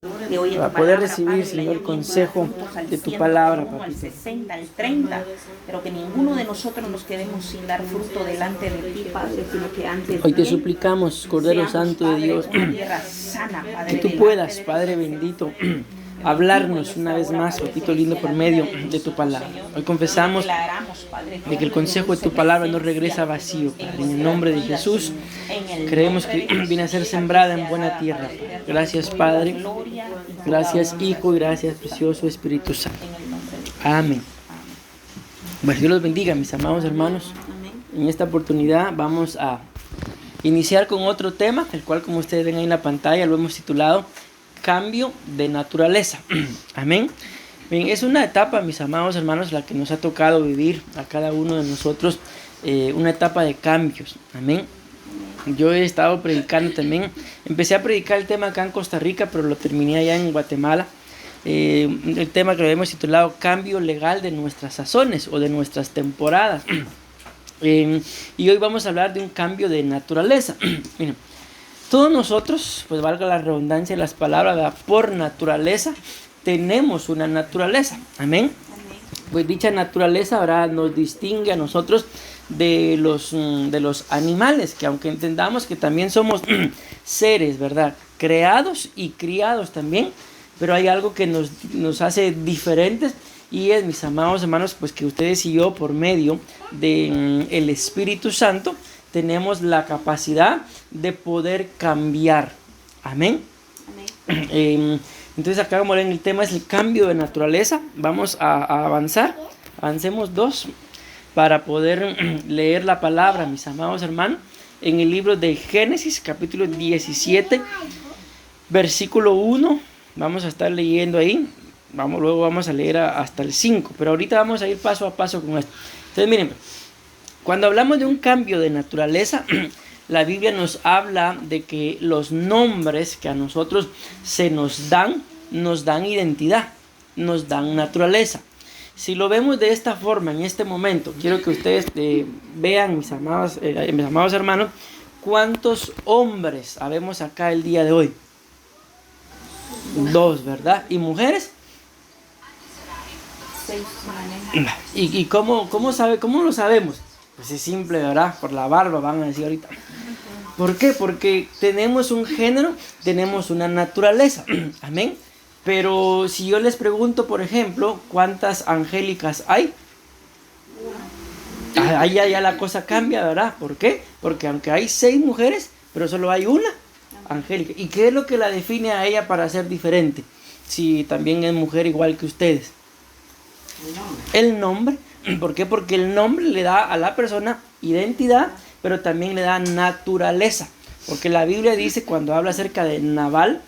para poder recibir, Señor, el consejo de tu palabra, al 60, al 30, pero que ninguno de nosotros nos quedemos sin dar fruto delante de ti, Padre, sino que antes hoy te suplicamos, Cordero Santo de Dios, una tierra sana, Padre, que tú puedas, Padre bendito, hablarnos una vez más, papito lindo, por medio de tu palabra. Hoy confesamos de que el consejo de tu palabra no regresa vacío, Padre. En el nombre de Jesús, creemos que viene a ser sembrada en buena tierra, Padre. Gracias, Padre. Gracias, Hijo, y gracias, precioso Espíritu Santo. Amén. Bueno, Dios los bendiga, mis amados hermanos. En esta oportunidad vamos a iniciar con otro tema, el cual, como ustedes ven ahí en la pantalla, lo hemos titulado Cambio de naturaleza. Amén. Bien, es una etapa, mis amados hermanos, la que nos ha tocado vivir a cada uno de nosotros, una etapa de cambios. Amén. Yo he estado predicando también. Empecé a predicar el tema acá en Costa Rica, pero lo terminé allá en Guatemala. El tema que lo hemos titulado Cambio legal de nuestras sazones o de nuestras temporadas. Y hoy vamos a hablar de un cambio de naturaleza. Miren, todos nosotros, pues valga la redundancia de las palabras, ¿verdad? Por naturaleza tenemos una naturaleza. Amén. Pues dicha naturaleza, ¿verdad?, nos distingue a nosotros de los animales, que aunque entendamos que también somos seres, ¿verdad?, creados y criados también, pero hay algo que nos hace diferentes, y es, mis amados hermanos, pues que ustedes y yo, por medio del Espíritu Santo, tenemos la capacidad de poder cambiar. Amén. Amén. Entonces acá, como ven, el tema es el cambio de naturaleza. Vamos a avanzar. Avancemos 2 para poder leer la palabra, mis amados hermanos, en el libro de Génesis, capítulo 17, versículo 1. Vamos a estar leyendo ahí. Luego vamos a leer hasta el 5. Pero ahorita vamos a ir paso a paso con esto. Entonces, miren, cuando hablamos de un cambio de naturaleza, la Biblia nos habla de que los nombres que a nosotros se nos dan identidad, nos dan naturaleza. Si lo vemos de esta forma en este momento, quiero que ustedes vean, mis amados hermanos, cuántos hombres habemos acá el día de hoy. 2, ¿verdad? ¿Y mujeres? 6. ¿Y cómo lo sabemos? Pues es simple, ¿verdad? Por la barba, van a decir ahorita. ¿Por qué? Porque tenemos un género, tenemos una naturaleza. Amén. Pero si yo les pregunto, por ejemplo, ¿cuántas angélicas hay? Ahí ya la cosa cambia, ¿verdad? ¿Por qué? Porque aunque hay 6 mujeres, pero solo hay una angélica. ¿Y qué es lo que la define a ella para ser diferente? Si también es mujer igual que ustedes. El nombre. ¿Por qué? Porque el nombre le da a la persona identidad, pero también le da naturaleza. Porque la Biblia dice, cuando habla acerca de Nabal,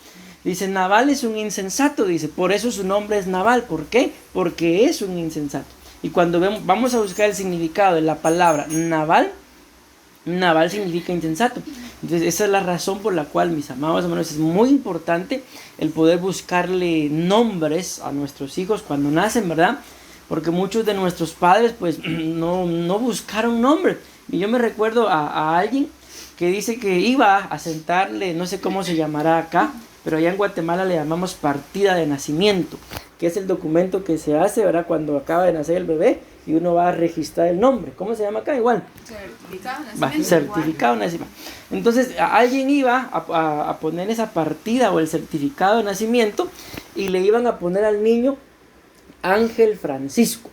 dice, Nabal es un insensato, dice, por eso su nombre es Nabal. ¿Por qué? Porque es un insensato. Y cuando vamos a buscar el significado de la palabra Nabal significa insensato. Entonces esa es la razón por la cual, mis amados hermanos, es muy importante el poder buscarle nombres a nuestros hijos cuando nacen, ¿verdad? Porque muchos de nuestros padres pues no buscaron nombre. Y yo me recuerdo a alguien que dice que iba a sentarle, no sé cómo se llamará acá, pero allá en Guatemala le llamamos partida de nacimiento, que es el documento que se hace, ¿verdad?, cuando acaba de nacer el bebé y uno va a registrar el nombre. ¿Cómo se llama acá? Igual. Certificado de nacimiento. Entonces alguien iba a poner esa partida o el certificado de nacimiento y le iban a poner al niño Ángel Francisco.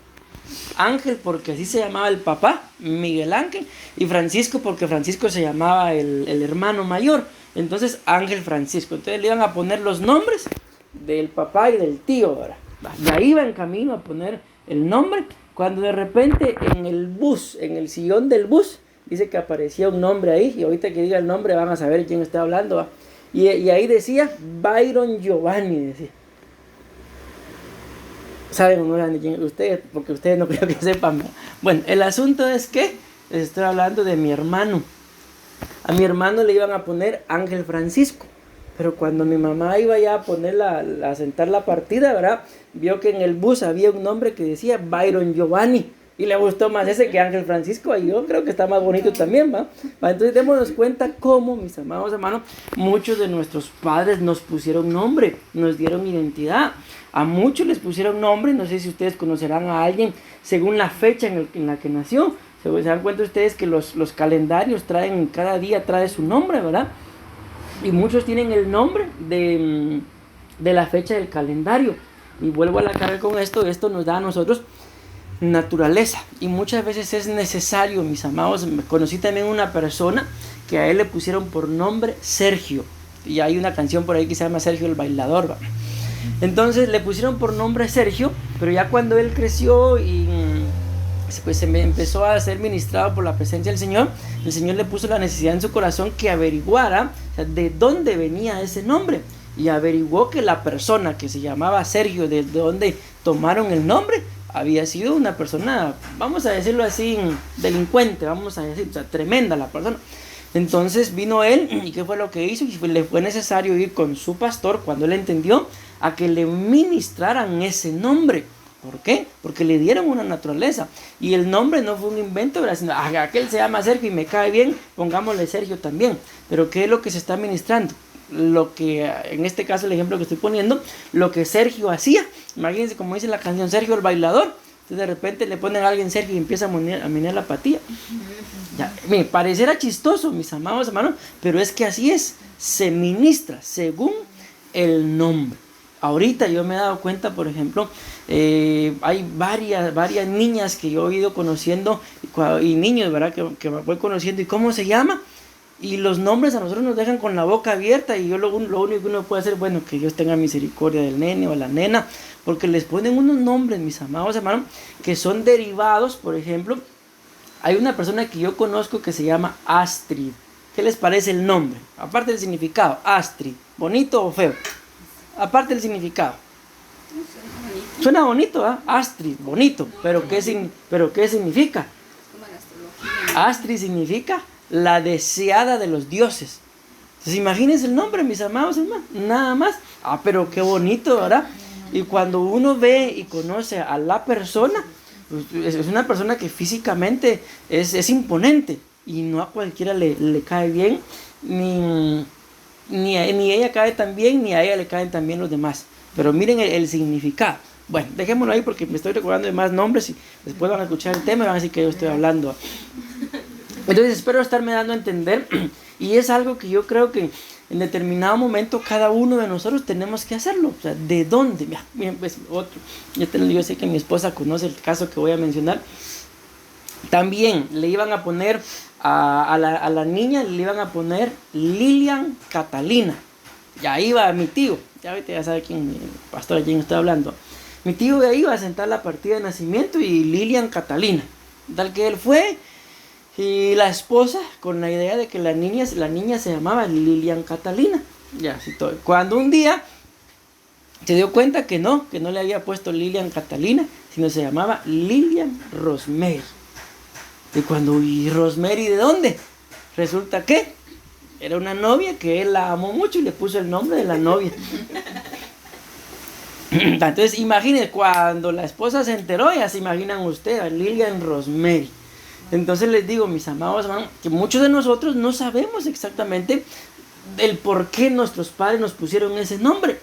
Ángel porque así se llamaba el papá, Miguel Ángel, y Francisco porque Francisco se llamaba el hermano mayor. Entonces Ángel Francisco. Entonces le iban a poner los nombres del papá y del tío, ¿verdad? Ya iba en camino a poner el nombre, cuando de repente en el sillón del bus, dice que aparecía un nombre ahí, y ahorita que diga el nombre van a saber quién está hablando, ¿va? Y ahí decía Byron Giovanni, decía. ¿Saben o no saben de quién? Ustedes, porque ustedes no creo que sepan. Bueno, el asunto es que les estoy hablando de mi hermano. A mi hermano le iban a poner Ángel Francisco. Pero cuando mi mamá iba ya a poner a sentar la partida, ¿verdad?, vio que en el bus había un nombre que decía Byron Giovanni. Y le gustó más ese que Ángel Francisco, y yo creo que está más bonito también, ¿va? Entonces démonos cuenta cómo, mis amados hermanos, muchos de nuestros padres nos pusieron nombre, nos dieron identidad. A muchos les pusieron nombre, no sé si ustedes conocerán a alguien según la fecha en la que nació. Se dan cuenta ustedes que los calendarios traen, cada día trae su nombre, ¿verdad? Y muchos tienen el nombre de la fecha del calendario. Y vuelvo a la carga con esto nos da a nosotros naturaleza. Y muchas veces es necesario, mis amados. Conocí también una persona que a él le pusieron por nombre Sergio. Y hay una canción por ahí que se llama Sergio el Bailador, ¿va? Entonces le pusieron por nombre Sergio, pero ya cuando él creció y pues se empezó a ser ministrado por la presencia del Señor, el Señor le puso la necesidad en su corazón que averiguara, o sea, de dónde venía ese nombre. Y averiguó que la persona que se llamaba Sergio, de donde tomaron el nombre, había sido una persona, vamos a decirlo así, delincuente, vamos a decir, o sea, tremenda la persona. Entonces vino él, y ¿qué fue lo que hizo? Y le fue necesario ir con su pastor, cuando él entendió, a que le ministraran ese nombre. ¿Por qué? Porque le dieron una naturaleza. Y el nombre no fue un invento, ¿verdad? Sino, aquel se llama Sergio y me cae bien, pongámosle Sergio también. Pero ¿qué es lo que se está ministrando? Lo que, en este caso el ejemplo que estoy poniendo, lo que Sergio hacía. Imagínense, como dice la canción, Sergio el Bailador. Entonces de repente le ponen a alguien Sergio y empieza a menear la patilla. Ya, me pareciera chistoso, mis amados hermanos, pero es que así es. Se ministra según el nombre. Ahorita yo me he dado cuenta, por ejemplo, hay varias niñas que yo he ido conociendo, y niños, ¿verdad? Que voy conociendo, y cómo se llama, y los nombres a nosotros nos dejan con la boca abierta, y yo lo único que uno puede hacer, bueno, que Dios tenga misericordia del nene o la nena, porque les ponen unos nombres, mis amados hermanos, que son derivados. Por ejemplo, hay una persona que yo conozco que se llama Astrid. ¿Qué les parece el nombre? Aparte del significado, Astrid, ¿bonito o feo? Aparte del significado. Suena bonito, ¿eh? Astrid, bonito. ¿Pero qué significa? Astrid significa la deseada de los dioses. Entonces imagínense el nombre, mis amados hermanos. Nada más. Pero qué bonito, ¿verdad? Y cuando uno ve y conoce a la persona, pues es una persona que físicamente es imponente. Y no a cualquiera le cae bien, ni ella cae tan bien, ni a ella le caen tan bien los demás. Pero miren el significado. Bueno, dejémoslo ahí porque me estoy recordando de más nombres y después van a escuchar el tema y van a decir que yo estoy hablando. Entonces espero estarme dando a entender, y es algo que yo creo que en determinado momento cada uno de nosotros tenemos que hacerlo. O sea, ¿de dónde? Miren, pues otro. Yo sé que mi esposa conoce el caso que voy a mencionar. También le iban a poner a la niña, le iban a poner Lilian Catalina. Ya iba mi tío, ya sabe quién, pastor, a quién estoy hablando. Mi tío ya iba a sentar la partida de nacimiento y Lilian Catalina. Tal que él fue, y la esposa, con la idea de que la niña se llamaba Lilian Catalina. Ya, así todo. Cuando un día se dio cuenta que no le había puesto Lilian Catalina, sino se llamaba Lilian Rosemary. ¿Y Rosemary de dónde? Resulta que era una novia que él la amó mucho y le puso el nombre de la novia. Entonces imagínense, cuando la esposa se enteró, ya se imaginan ustedes, a Lilian Rosemary. Entonces les digo, mis amados hermanos, que muchos de nosotros no sabemos exactamente el por qué nuestros padres nos pusieron ese nombre.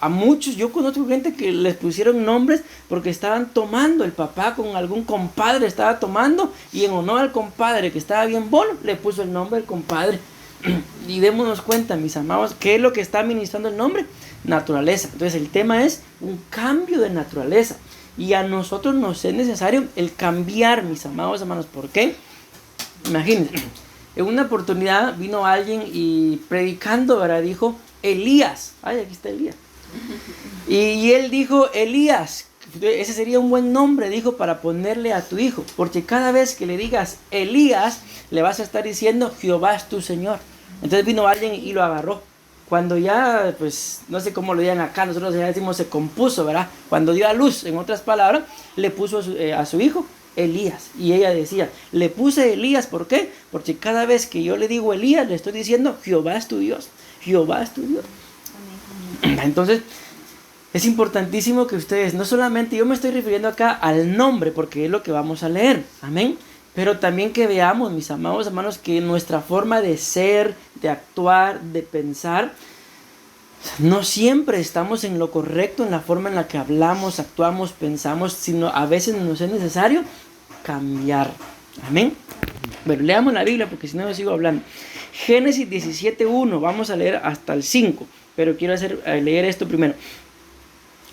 A muchos, yo conozco gente que les pusieron nombres porque estaban tomando, el papá con algún compadre estaba tomando, y en honor al compadre que estaba bien bueno, le puso el nombre del compadre. Y démonos cuenta, mis amados, ¿qué es lo que está administrando el nombre? Naturaleza. Entonces el tema es un cambio de naturaleza, y a nosotros nos es necesario el cambiar, mis amados hermanos. ¿Por qué? Imagínense, en una oportunidad vino alguien y predicando, ¿verdad? Dijo Elías. Ay, aquí está Elías. Y él dijo, Elías, ese sería un buen nombre, dijo, para ponerle a tu hijo, porque cada vez que le digas Elías, le vas a estar diciendo, Jehová es tu Señor. Entonces vino alguien y lo agarró. Cuando ya, pues, no sé cómo lo digan acá, nosotros ya decimos se compuso, ¿verdad? Cuando dio a luz, en otras palabras, le puso a su hijo Elías. Y ella decía, le puse Elías, ¿por qué? Porque cada vez que yo le digo Elías, le estoy diciendo, Jehová es tu Dios, Jehová es tu Dios. Entonces, es importantísimo que ustedes, no solamente, yo me estoy refiriendo acá al nombre, porque es lo que vamos a leer, amén, pero también que veamos, mis amados hermanos, que nuestra forma de ser, de actuar, de pensar, no siempre estamos en lo correcto, en la forma en la que hablamos, actuamos, pensamos, sino a veces nos es necesario cambiar, amén. Bueno, leamos la Biblia porque si no me sigo hablando. Génesis 17:1, vamos a leer hasta el 5, pero quiero leer esto primero.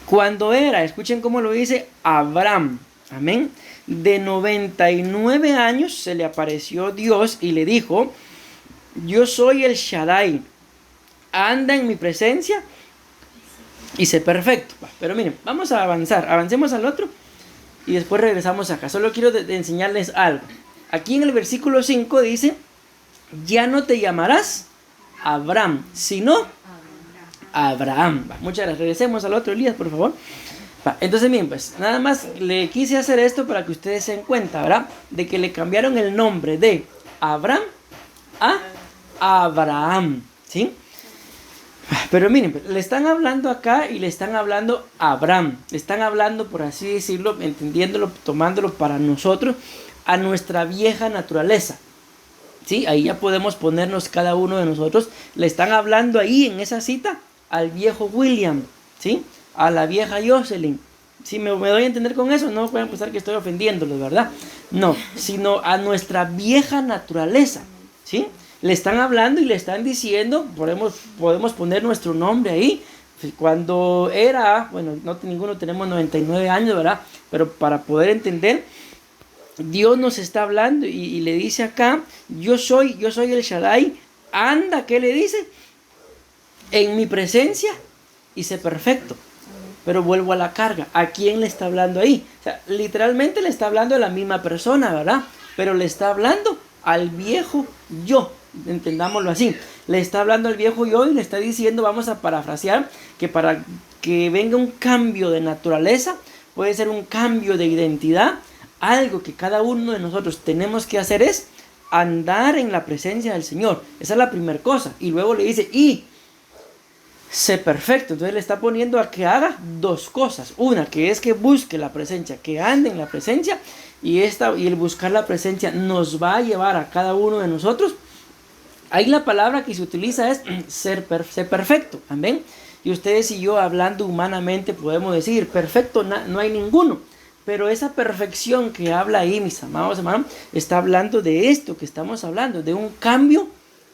Cuando era, escuchen cómo lo dice, Abraham, amén, de 99 años se le apareció Dios y le dijo: yo soy el Shaddai, anda en mi presencia y sé perfecto. Pero miren, vamos a avanzar, avancemos al otro y después regresamos acá. Solo quiero enseñarles algo. Aquí en el versículo 5 dice: ya no te llamarás Abraham, sino Abraham. Muchas gracias. Regresemos al otro, Elías, por favor. Entonces, bien, pues nada más le quise hacer esto para que ustedes se den cuenta, ¿verdad? De que le cambiaron el nombre de Abraham a Abraham, ¿sí? Pero miren, le están hablando acá y le están hablando a Abraham. Le están hablando, por así decirlo, entendiéndolo, tomándolo para nosotros, a nuestra vieja naturaleza. ¿Sí? Ahí ya podemos ponernos cada uno de nosotros. Le están hablando ahí en esa cita al viejo William, ¿sí? A la vieja Jocelyn. ¿Sí? ¿Me doy a entender con eso? No pueden pensar que estoy ofendiéndolos, ¿verdad? No, sino a nuestra vieja naturaleza, ¿sí? Le están hablando y le están diciendo, podemos poner nuestro nombre ahí. Cuando era, bueno, ninguno tenemos 99 años, ¿verdad? Pero para poder entender, Dios nos está hablando y le dice acá: yo soy el Shaddai, anda, ¿qué le dice? En mi presencia y sé perfecto. Pero vuelvo a la carga, ¿a quién le está hablando ahí? O sea, literalmente le está hablando a la misma persona, ¿verdad? Pero le está hablando al viejo yo, entendámoslo así. Le está hablando al viejo yo y le está diciendo, vamos a parafrasear, que para que venga un cambio de naturaleza, puede ser un cambio de identidad. Algo que cada uno de nosotros tenemos que hacer es andar en la presencia del Señor. Esa es la primera cosa. Y luego le dice, y sé perfecto. Entonces le está poniendo a que haga dos cosas. Una, que es que busque la presencia, que ande en la presencia. Y el buscar la presencia nos va a llevar a cada uno de nosotros. Ahí la palabra que se utiliza es ser perfecto. Amén. Y ustedes y yo, hablando humanamente, podemos decir, perfecto no hay ninguno. Pero esa perfección que habla ahí, mis amados hermanos, está hablando de esto que estamos hablando, de un cambio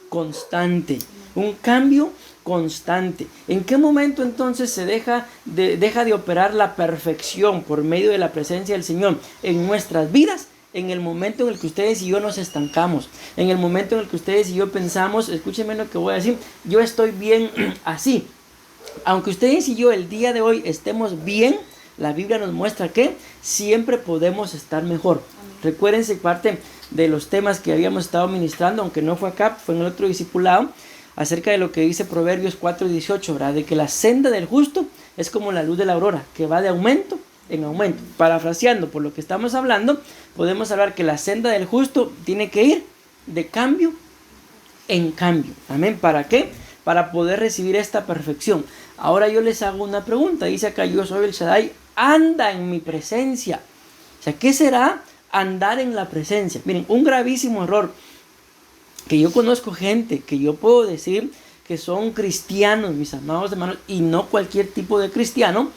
constante. Un cambio constante. ¿En qué momento entonces se deja de operar la perfección por medio de la presencia del Señor en nuestras vidas? En el momento en el que ustedes y yo nos estancamos. En el momento en el que ustedes y yo pensamos, escúchenme lo que voy a decir, yo estoy bien así. Aunque ustedes y yo el día de hoy estemos bien, la Biblia nos muestra que siempre podemos estar mejor. Recuérdense parte de los temas que habíamos estado ministrando, aunque no fue acá, fue en el otro discipulado, acerca de lo que dice Proverbios 4:18, ¿verdad? De que la senda del justo es como la luz de la aurora, que va de aumento en aumento. Parafraseando por lo que estamos hablando, podemos hablar que la senda del justo tiene que ir de cambio en cambio. ¿Amén? ¿Para qué? Para poder recibir esta perfección. Ahora yo les hago una pregunta. Dice acá, yo soy el Shaddai, anda en mi presencia. O sea, ¿qué será andar en la presencia? Miren, un gravísimo error que yo conozco gente que yo puedo decir que son cristianos, mis amados hermanos, y no cualquier tipo de cristiano,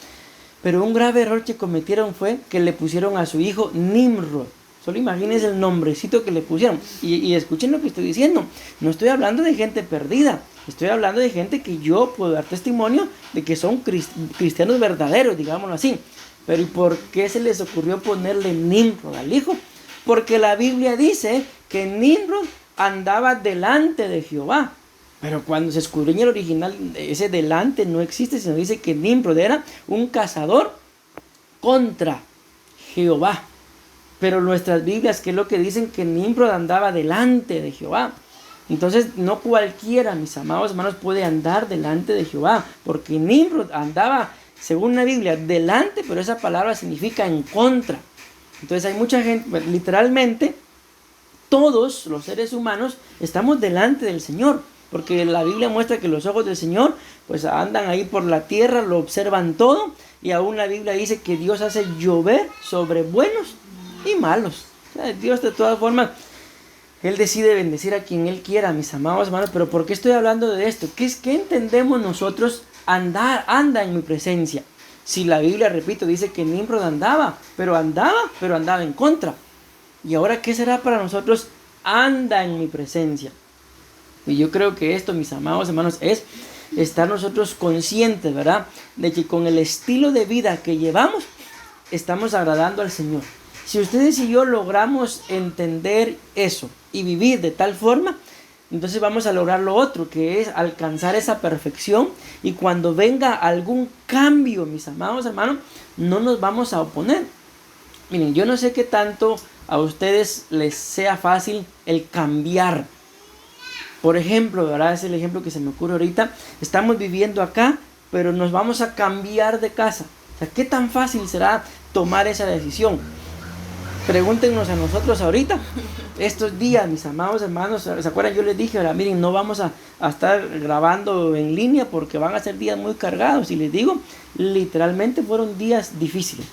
pero un grave error que cometieron fue que le pusieron a su hijo Nimrod. Solo imagínense el nombrecito que le pusieron. Y escuchen lo que estoy diciendo. No estoy hablando de gente perdida. Estoy hablando de gente que yo puedo dar testimonio de que son cristianos verdaderos, digámoslo así. Pero ¿y por qué se les ocurrió ponerle Nimrod al hijo? Porque la Biblia dice que Nimrod andaba delante de Jehová. Pero cuando se escudriña el original, ese delante no existe, sino dice que Nimrod era un cazador contra Jehová. Pero nuestras Biblias, ¿qué es lo que dicen? Que Nimrod andaba delante de Jehová. Entonces, no cualquiera, mis amados hermanos, puede andar delante de Jehová. Porque Nimrod andaba, según la Biblia, delante, pero esa palabra significa en contra. Entonces hay mucha gente, literalmente, todos los seres humanos estamos delante del Señor. porque la Biblia muestra que los ojos del Señor pues andan ahí por la tierra, lo observan todo, y aún la Biblia dice que Dios hace llover sobre buenos y malos. O sea, Dios de todas formas, Él decide bendecir a quien Él quiera, mis amados hermanos. Pero ¿por qué estoy hablando de esto? ¿Qué entendemos nosotros? Anda en mi presencia. Si la Biblia, repito, dice que Nimrod andaba en contra. Y ahora, ¿qué será para nosotros? Anda en mi presencia. Y yo creo que esto, mis amados hermanos, es estar nosotros conscientes, ¿verdad? De que con el estilo de vida que llevamos, estamos agradando al Señor. Si ustedes y yo logramos entender eso y vivir de tal forma, entonces vamos a lograr lo otro, que es alcanzar esa perfección. Y cuando venga algún cambio, mis amados hermanos, no nos vamos a oponer. Miren, yo no sé qué tanto a ustedes les sea fácil el cambiar. Por ejemplo, ¿verdad? Es el ejemplo que se me ocurre ahorita. Estamos viviendo acá, pero nos vamos a cambiar de casa. O sea, ¿qué tan fácil será tomar esa decisión? Pregúntenos a nosotros ahorita. Estos días, mis amados hermanos, ¿se acuerdan? Yo les dije, ahora, miren, no vamos a estar grabando en línea porque van a ser días muy cargados. Y les digo, literalmente fueron días difíciles.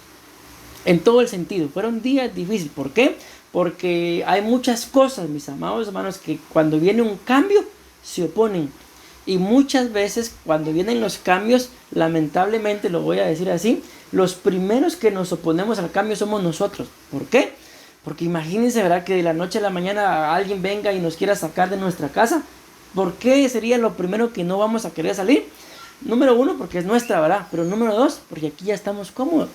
En todo el sentido, fueron días difíciles. ¿Por qué? Porque hay muchas cosas, mis amados hermanos, que cuando viene un cambio, se oponen. Y muchas veces, cuando vienen los cambios, lamentablemente, lo voy a decir así, los primeros que nos oponemos al cambio somos nosotros. ¿Por qué? Porque imagínense, ¿verdad?, que de la noche a la mañana alguien venga y nos quiera sacar de nuestra casa. ¿Por qué sería lo primero que no vamos a querer salir? Número uno, porque es nuestra, ¿verdad? Pero número dos, porque aquí ya estamos cómodos.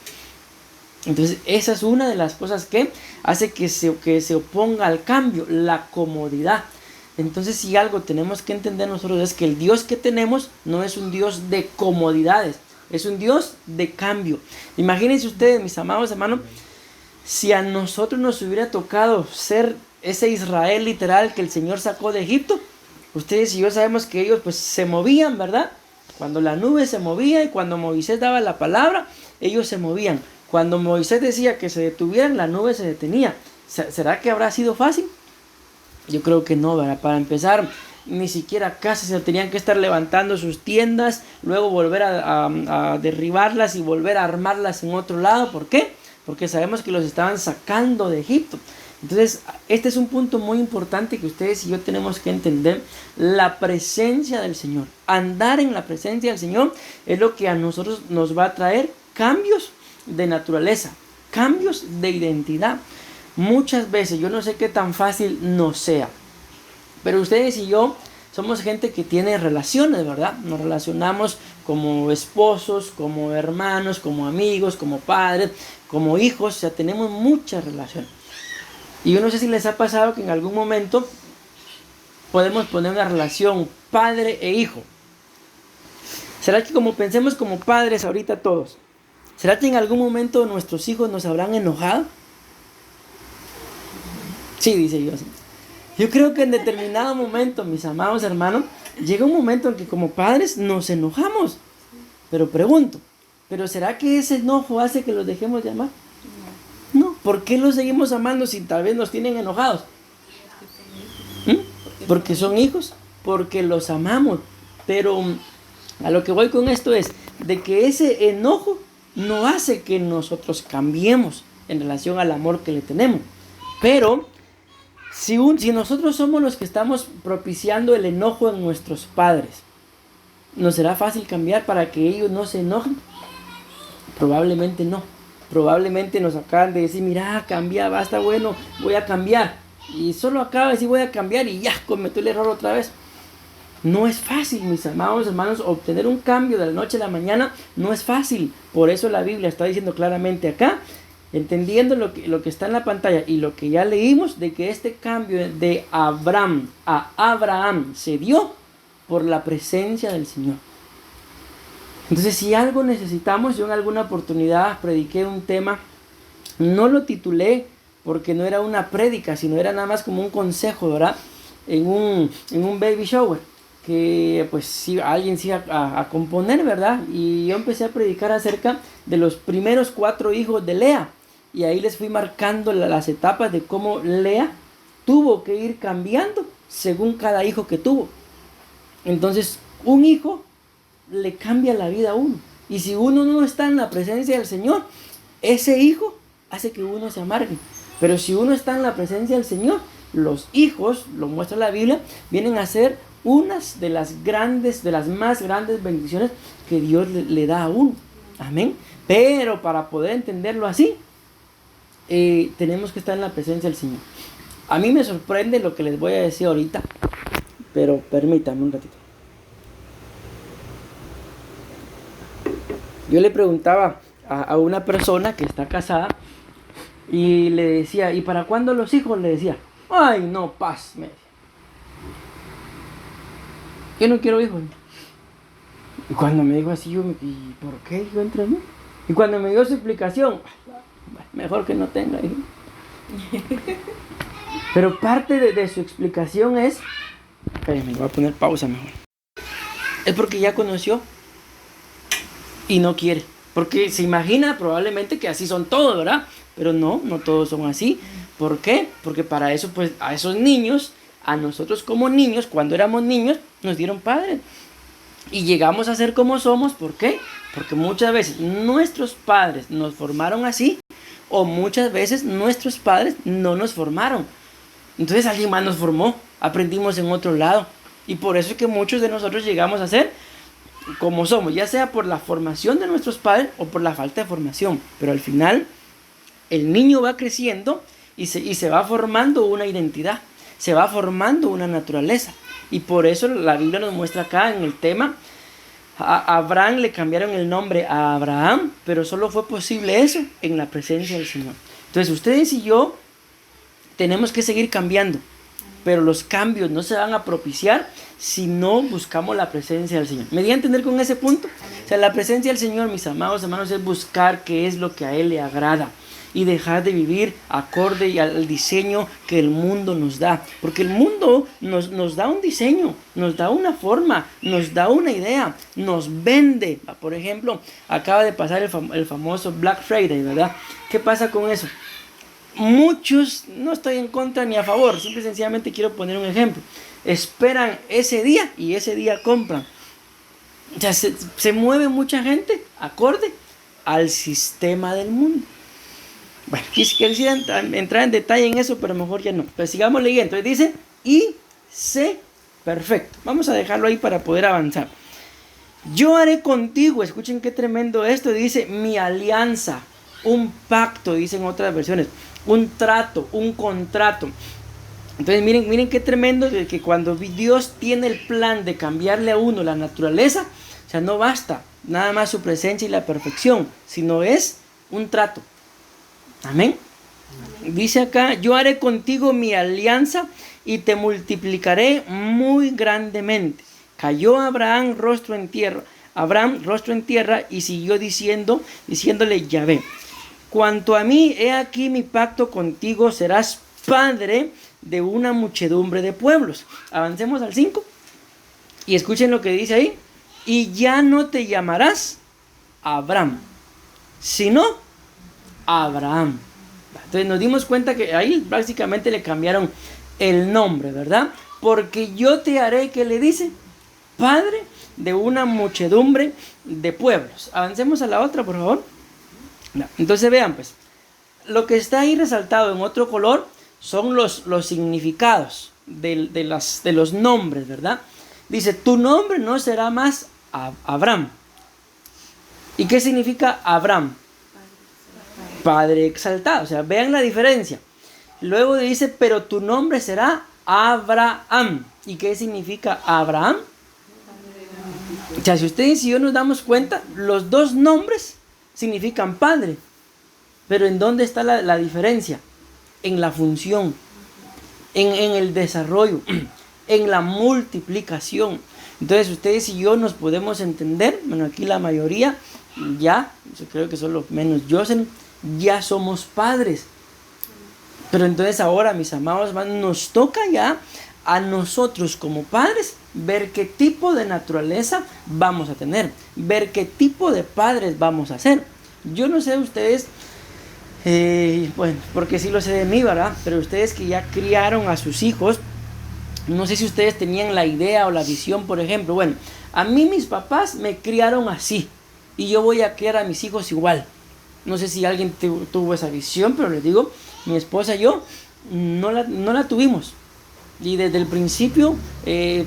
Entonces, esa es una de las cosas que hace que se oponga al cambio, la comodidad. Entonces, si algo tenemos que entender nosotros es que el Dios que tenemos no es un Dios de comodidades, es un Dios de cambio. Imagínense ustedes, mis amados hermanos, si a nosotros nos hubiera tocado ser ese Israel literal que el Señor sacó de Egipto, ustedes y yo sabemos que ellos pues se movían, ¿verdad? Cuando la nube se movía y cuando Moisés daba la palabra, ellos se movían. Cuando Moisés decía que se detuvieran, la nube se detenía. ¿Será que habrá sido fácil? Yo creo que no, ¿verdad? Para empezar, ni siquiera casi se tenían que estar levantando sus tiendas, luego volver a derribarlas y volver a armarlas en otro lado. ¿Por qué? Porque sabemos que los estaban sacando de Egipto. Entonces, este es un punto muy importante que ustedes y yo tenemos que entender. La presencia del Señor. Andar en la presencia del Señor es lo que a nosotros nos va a traer cambios de naturaleza, cambios de identidad. Muchas veces, yo no sé qué tan fácil nos sea, pero ustedes y yo somos gente que tiene relaciones, ¿verdad? Nos relacionamos como esposos, como hermanos, como amigos, como padres, como hijos. O sea, tenemos muchas relaciones. Y yo no sé si les ha pasado que en algún momento podemos poner una relación padre e hijo. ¿Será que como pensemos como padres ahorita todos, será que en algún momento nuestros hijos nos habrán enojado? Sí, dice yo. Yo creo que en determinado momento, mis amados hermanos, llega un momento en que como padres nos enojamos. Pero pregunto, ¿pero será que ese enojo hace que los dejemos de amar? No. ¿Por qué los seguimos amando si tal vez nos tienen enojados? Porque son hijos, porque los amamos. Pero a lo que voy con esto es de que ese enojo no hace que nosotros cambiemos en relación al amor que le tenemos. Pero si nosotros somos los que estamos propiciando el enojo en nuestros padres, ¿nos será fácil cambiar para que ellos no se enojen? Probablemente no. Probablemente nos acaban de decir, mira, cambia, basta, bueno, voy a cambiar. Y solo acaba de decir voy a cambiar y ya, cometió el error otra vez. No es fácil, mis amados hermanos, obtener un cambio de la noche a la mañana no es fácil. Por eso la Biblia está diciendo claramente acá, entendiendo lo que está en la pantalla y lo que ya leímos, de que este cambio de Abraham a Abraham se dio por la presencia del Señor. Entonces, si algo necesitamos, yo en alguna oportunidad prediqué un tema, no lo titulé porque no era una prédica, sino era nada más como un consejo, ¿verdad? En un baby shower, que pues sí, alguien se iba a componer, ¿verdad? Y yo empecé a predicar acerca de los primeros 4 hijos de Lea. Y ahí les fui marcando las etapas de cómo Lea tuvo que ir cambiando según cada hijo que tuvo. Entonces, un hijo le cambia la vida a uno. Y si uno no está en la presencia del Señor, ese hijo hace que uno se amargue. Pero si uno está en la presencia del Señor, los hijos, lo muestra la Biblia, vienen a ser unas de las más grandes bendiciones que Dios le da a uno. Amén. Pero para poder entenderlo así, tenemos que estar en la presencia del Señor. A mí me sorprende lo que les voy a decir ahorita, pero permítanme un ratito. Yo le preguntaba a una persona que está casada y le decía, ¿y para cuándo los hijos? Le decía, ay, no, paz, me decía. Yo no quiero hijos. Y cuando me dijo así, ¿y por qué? Yo entre mí. Y cuando me dio su explicación, mejor que no tenga hijos. Pero parte de su explicación es, espérenme, voy a poner pausa mejor. Es porque ya conoció y no quiere. Porque se imagina probablemente que así son todos, ¿verdad? Pero no todos son así. ¿Por qué? Porque para eso, pues, a esos niños, a nosotros como niños, cuando éramos niños, nos dieron padres. Y llegamos a ser como somos, ¿por qué? Porque muchas veces nuestros padres nos formaron así, o muchas veces nuestros padres no nos formaron. Entonces alguien más nos formó, aprendimos en otro lado. Y por eso es que muchos de nosotros llegamos a ser como somos, ya sea por la formación de nuestros padres o por la falta de formación. Pero al final, el niño va creciendo y se va formando una identidad, se va formando una naturaleza. Y por eso la Biblia nos muestra acá en el tema, a Abraham le cambiaron el nombre a Abraham, pero solo fue posible eso en la presencia del Señor. Entonces ustedes y yo tenemos que seguir cambiando, pero los cambios no se van a propiciar si no buscamos la presencia del Señor. ¿Me di a entender con ese punto? O sea, la presencia del Señor, mis amados hermanos, es buscar qué es lo que a Él le agrada y dejar de vivir acorde al diseño que el mundo nos da. Porque el mundo nos da un diseño, nos da una forma, nos da una idea, nos vende. Por ejemplo, acaba de pasar el famoso Black Friday, ¿verdad? ¿Qué pasa con eso? Muchos, no estoy en contra ni a favor, simple y sencillamente quiero poner un ejemplo. Esperan ese día y ese día compran. O sea, se mueve mucha gente acorde al sistema del mundo. Bueno, quisiera entrar en detalle en eso, pero mejor ya no. Pues sigamos leyendo. Entonces dice, y sé perfecto. Vamos a dejarlo ahí para poder avanzar. Yo haré contigo, escuchen qué tremendo esto, dice, mi alianza, un pacto, dicen otras versiones, un trato, un contrato. Entonces miren qué tremendo que cuando Dios tiene el plan de cambiarle a uno la naturaleza, o sea, no basta nada más su presencia y la perfección, sino es un trato. Amén. Dice acá, yo haré contigo mi alianza y te multiplicaré muy grandemente. Cayó Abraham rostro en tierra y siguió diciéndole Yahvé, cuanto a mí, he aquí mi pacto contigo, serás padre de una muchedumbre de pueblos. Avancemos al 5 y escuchen lo que dice ahí. Y ya no te llamarás Abraham, sino Abraham. Entonces nos dimos cuenta que ahí básicamente le cambiaron el nombre, ¿verdad? Porque yo te haré, ¿qué le dice? Padre de una muchedumbre de pueblos. Avancemos a la otra, por favor. Entonces vean, pues, lo que está ahí resaltado en otro color son los significados de los nombres, ¿verdad? Dice, tu nombre no será más Abraham. ¿Y qué significa Abraham? Padre exaltado. O sea, vean la diferencia. Luego dice, pero tu nombre será Abraham. ¿Y qué significa Abraham? O sea, si ustedes y yo nos damos cuenta, los dos nombres significan padre. Pero ¿en dónde está la diferencia? En la función, en el desarrollo, en la multiplicación. Entonces ustedes y yo nos podemos entender. Bueno, aquí la mayoría ya, yo creo que solo menos Jocelyn, ya somos padres. Pero entonces ahora, mis amados hermanos, nos toca ya a nosotros como padres ver qué tipo de naturaleza vamos a tener, ver qué tipo de padres vamos a ser. Yo no sé ustedes, bueno, porque sí lo sé de mí, ¿verdad? Pero ustedes que ya criaron a sus hijos, No sé si ustedes tenían la idea o la visión, por ejemplo. Bueno, a mí mis papás me criaron así y yo voy a criar a mis hijos igual. No sé si alguien tuvo esa visión, pero les digo, mi esposa y yo no la tuvimos. Y desde el principio,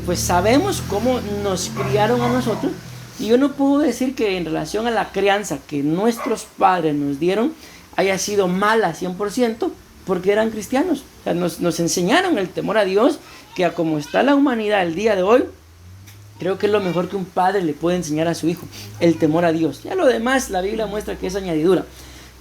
pues sabemos cómo nos criaron a nosotros. Y yo no puedo decir que en relación a la crianza que nuestros padres nos dieron haya sido mala 100%, porque eran cristianos. O sea, nos enseñaron el temor a Dios, que a como está la humanidad el día de hoy, creo que es lo mejor que un padre le puede enseñar a su hijo, el temor a Dios. Ya lo demás, la Biblia muestra que es añadidura.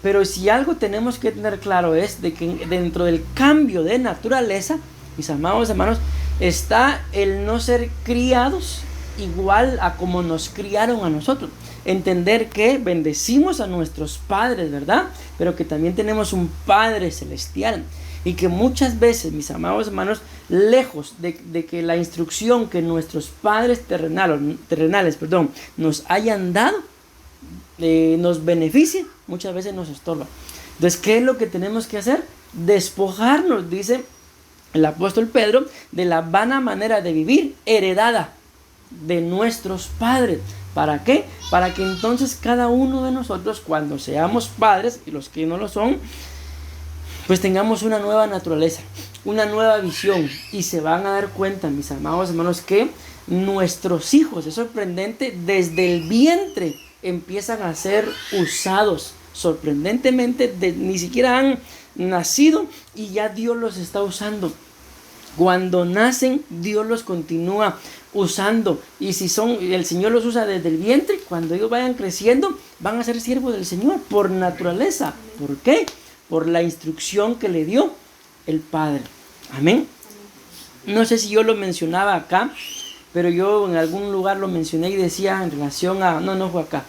Pero si algo tenemos que tener claro es de que dentro del cambio de naturaleza, mis amados hermanos, está el no ser criados igual a como nos criaron a nosotros. Entender que bendecimos a nuestros padres, ¿verdad? Pero que también tenemos un Padre celestial. Y que muchas veces, mis amados hermanos, lejos de que la instrucción que nuestros padres terrenales nos hayan dado, nos beneficie, muchas veces nos estorba. Entonces, ¿qué es lo que tenemos que hacer? Despojarnos, dice el apóstol Pedro, de la vana manera de vivir heredada de nuestros padres. ¿Para qué? Para que entonces cada uno de nosotros, cuando seamos padres, y los que no lo son, pues tengamos una nueva naturaleza, una nueva visión, y se van a dar cuenta, mis amados hermanos, que nuestros hijos, es sorprendente, desde el vientre empiezan a ser usados, sorprendentemente, ni siquiera han nacido y ya Dios los está usando. Cuando nacen, Dios los continúa usando, y si el Señor los usa desde el vientre, cuando ellos vayan creciendo, van a ser siervos del Señor por naturaleza. ¿Por qué? Por la instrucción que le dio el Padre. Amén. No sé si yo lo mencionaba acá, pero yo en algún lugar lo mencioné y decía en relación no fue acá,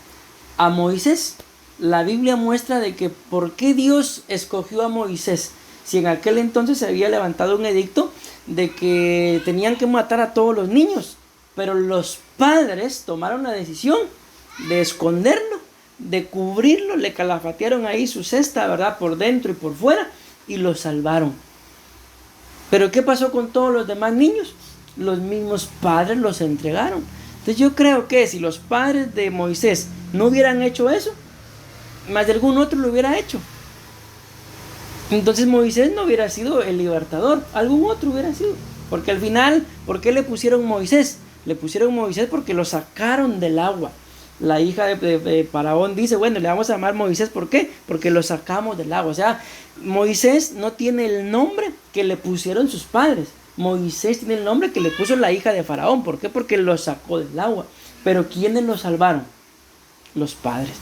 a Moisés. La Biblia muestra de que por qué Dios escogió a Moisés, si en aquel entonces se había levantado un edicto de que tenían que matar a todos los niños, pero los padres tomaron la decisión de esconderlo, de cubrirlo, le calafatearon ahí su cesta, ¿verdad? Por dentro y por fuera, y lo salvaron. Pero ¿qué pasó con todos los demás niños? Los mismos padres los entregaron. Entonces yo creo que si los padres de Moisés no hubieran hecho eso, más de algún otro lo hubiera hecho. Entonces Moisés no hubiera sido el libertador, algún otro hubiera sido. Porque al final, ¿por qué le pusieron Moisés? Le pusieron Moisés porque lo sacaron del agua. La hija de Faraón dice, bueno, le vamos a llamar Moisés, ¿por qué? Porque lo sacamos del agua. O sea, Moisés no tiene el nombre que le pusieron sus padres. Moisés tiene el nombre que le puso la hija de Faraón. ¿Por qué? Porque lo sacó del agua. Pero ¿quiénes lo salvaron? Los padres.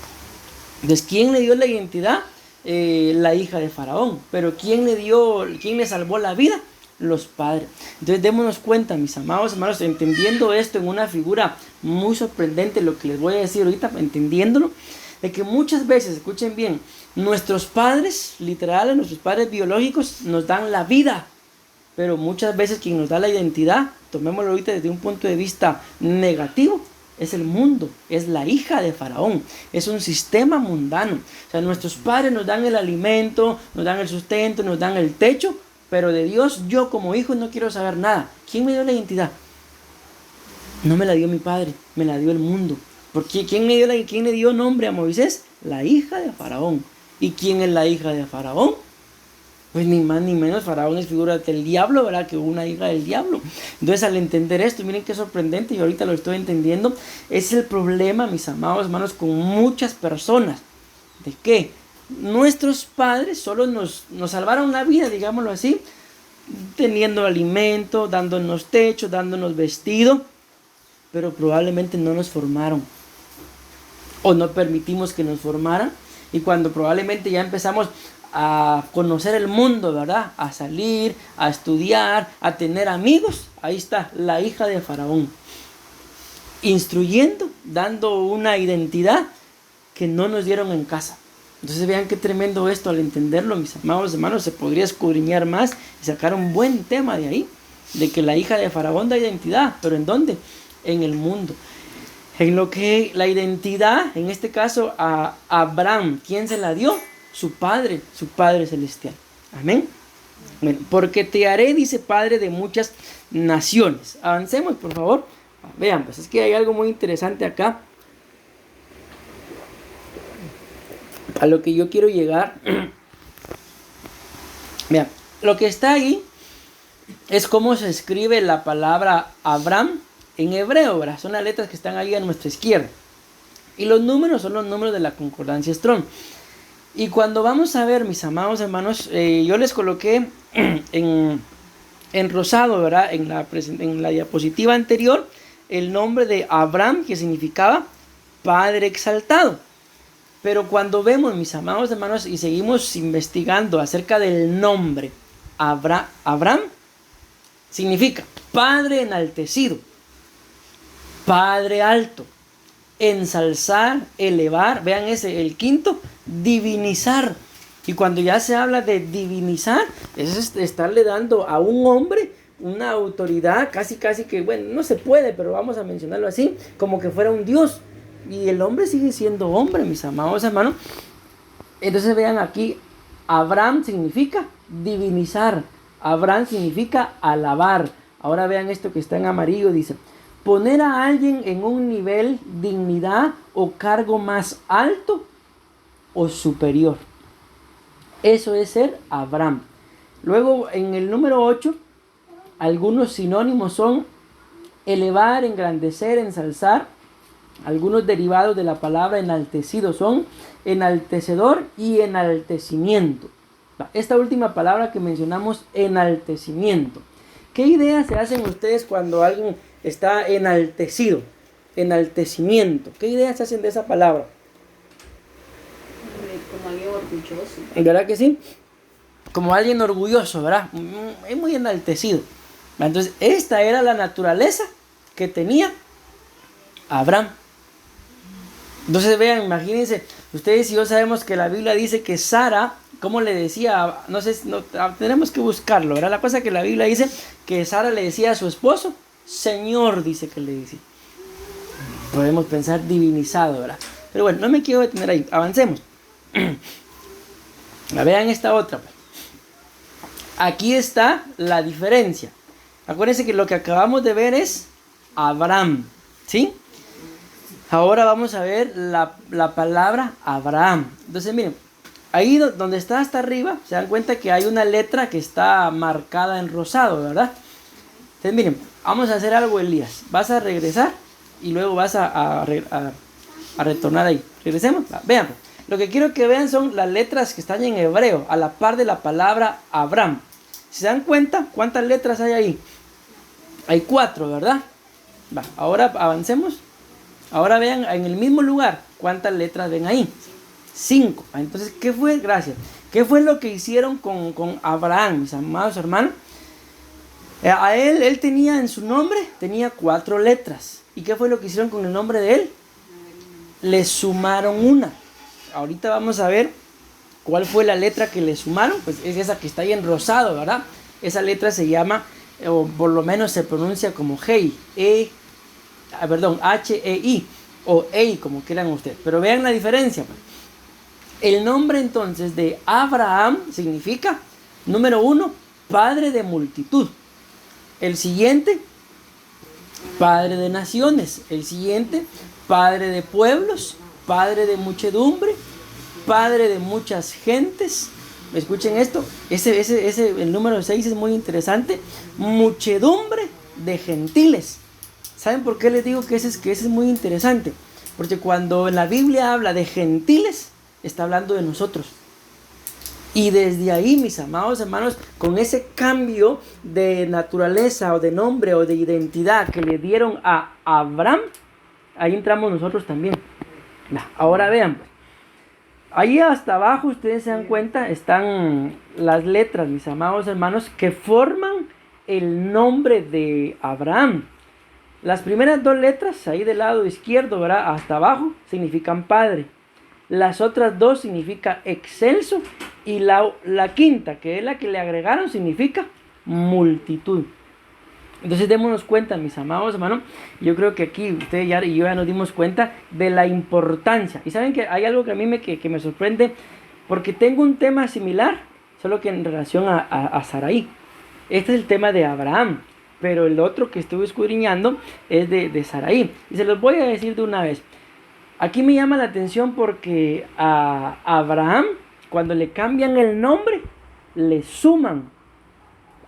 Entonces, ¿quién le dio la identidad? La hija de Faraón. Pero ¿quién le salvó la vida? Los padres. Entonces démonos cuenta, mis amados hermanos, entendiendo esto en una figura muy sorprendente, lo que les voy a decir ahorita, entendiéndolo, de que muchas veces, escuchen bien, nuestros padres literales, nuestros padres biológicos nos dan la vida, pero muchas veces quien nos da la identidad, tomémoslo ahorita desde un punto de vista negativo, es el mundo, es la hija de Faraón, es un sistema mundano. O sea, nuestros padres nos dan el alimento, nos dan el sustento, nos dan el techo, pero de Dios yo como hijo no quiero saber nada. ¿Quién me dio la identidad? No me la dio mi padre, me la dio el mundo. Porque ¿quién le dio nombre a Moisés? La hija de Faraón. ¿Y quién es la hija de Faraón? Pues ni más ni menos, Faraón es figura del diablo, ¿verdad? Que una hija del diablo. Entonces al entender esto, miren qué sorprendente, y ahorita lo estoy entendiendo, es el problema, mis amados hermanos, con muchas personas. ¿De qué? Nuestros padres solo nos salvaron la vida, digámoslo así, teniendo alimento, dándonos techo, dándonos vestido, pero probablemente no nos formaron o no permitimos que nos formaran, y cuando probablemente ya empezamos a conocer el mundo, ¿verdad? A salir, a estudiar, a tener amigos, ahí está la hija de Faraón, instruyendo, dando una identidad que no nos dieron en casa. Entonces vean qué tremendo esto al entenderlo, mis amados hermanos. Se podría escudriñar más y sacar un buen tema de ahí, de que la hija de Faraón da identidad, pero ¿en dónde? En el mundo. En lo que la identidad, en este caso a Abraham, ¿quién se la dio? Su padre celestial. Amén. Bueno, porque te haré, dice, padre de muchas naciones. Avancemos, por favor. Vean, pues es que hay algo muy interesante acá. A lo que yo quiero llegar. Vean, lo que está ahí es cómo se escribe la palabra Abraham en hebreo, ¿verdad? Son las letras que están ahí a nuestra izquierda. Y los números son los números de la concordancia Strong. Y cuando vamos a ver, mis amados hermanos, yo les coloqué en rosado, ¿verdad? En la diapositiva anterior, el nombre de Abraham, que significaba Padre exaltado. Pero cuando vemos, mis amados hermanos, y seguimos investigando acerca del nombre Abraham, significa Padre enaltecido, Padre alto, ensalzar, elevar, vean el quinto, divinizar. Y cuando ya se habla de divinizar, es estarle dando a un hombre una autoridad casi que, bueno, no se puede, pero vamos a mencionarlo así, como que fuera un dios. Y el hombre sigue siendo hombre, mis amados hermanos. Entonces vean aquí, Abraham significa divinizar, Abraham significa alabar. Ahora vean esto que está en amarillo, dice, poner a alguien en un nivel, dignidad o cargo más alto o superior. Eso es ser Abraham. Luego en el número 8, algunos sinónimos son elevar, engrandecer, ensalzar. Algunos derivados de la palabra enaltecido son enaltecedor y enaltecimiento. Esta última palabra que mencionamos, enaltecimiento. ¿Qué ideas se hacen ustedes cuando alguien está enaltecido? Enaltecimiento. ¿Qué ideas se hacen de esa palabra? Como alguien orgulloso. ¿Verdad que sí? Como alguien orgulloso, ¿verdad? Es muy enaltecido. Entonces, esta era la naturaleza que tenía Abraham. Entonces, vean, imagínense, ustedes y yo sabemos que la Biblia dice que Sara, ¿cómo le decía? No sé, tenemos que buscarlo, ¿verdad? La cosa que la Biblia dice que Sara le decía a su esposo, Señor, dice que le dice. Podemos pensar divinizado, ¿verdad? Pero bueno, no me quiero detener ahí, avancemos. Vean esta otra. Aquí está la diferencia. Acuérdense que lo que acabamos de ver es Abraham, ¿sí? Ahora vamos a ver la palabra Abraham. Entonces miren, ahí donde está hasta arriba, se dan cuenta que hay una letra que está marcada en rosado, ¿verdad? Entonces miren, vamos a hacer algo, Elías. Vas a regresar y luego vas a retornar ahí. Regresemos. Vean, lo que quiero que vean son las letras que están en hebreo, a la par de la palabra Abraham. ¿Se dan cuenta cuántas letras hay ahí? Hay 4, ¿verdad? Ahora avancemos. Ahora vean en el mismo lugar cuántas letras ven ahí. 5. Entonces, ¿qué fue? Gracias. ¿Qué fue lo que hicieron con Abraham, mis amados hermanos? A él tenía en su nombre, tenía 4 letras. ¿Y qué fue lo que hicieron con el nombre de él? Le sumaron una. Ahorita vamos a ver cuál fue la letra que le sumaron. Pues es esa que está ahí en rosado, ¿verdad? Esa letra se llama, o por lo menos se pronuncia como Hei. H-E-I. O Ei, como quieran ustedes. Pero vean la diferencia. El nombre entonces de Abraham significa, número 1, padre de multitud. El siguiente, padre de naciones. El siguiente, padre de pueblos, padre de muchedumbre, padre de muchas gentes. Escuchen esto, el número 6 es muy interesante. Muchedumbre de gentiles. ¿Saben por qué les digo que ese es muy interesante? Porque cuando en la Biblia habla de gentiles, está hablando de nosotros. Y desde ahí, mis amados hermanos, con ese cambio de naturaleza o de nombre o de identidad que le dieron a Abraham, ahí entramos nosotros también. Ahora vean, ahí hasta abajo, ustedes se dan cuenta, están las letras, mis amados hermanos, que forman el nombre de Abraham. Las primeras 2 letras, ahí del lado izquierdo, ¿verdad? Hasta abajo, significan padre. Las otras 2 significa excelso. Y la quinta, que es la que le agregaron, significa multitud. Entonces démonos cuenta, mis amados hermanos. Yo creo que aquí ustedes y yo ya nos dimos cuenta de la importancia. Y saben que hay algo que a mí que me sorprende, porque tengo un tema similar. solo que en relación a Sarai. Este es el tema de Abraham, pero el otro que estuve escudriñando es de Sarai. Y se los voy a decir de una vez. Aquí me llama la atención porque a Abraham, cuando le cambian el nombre, le suman.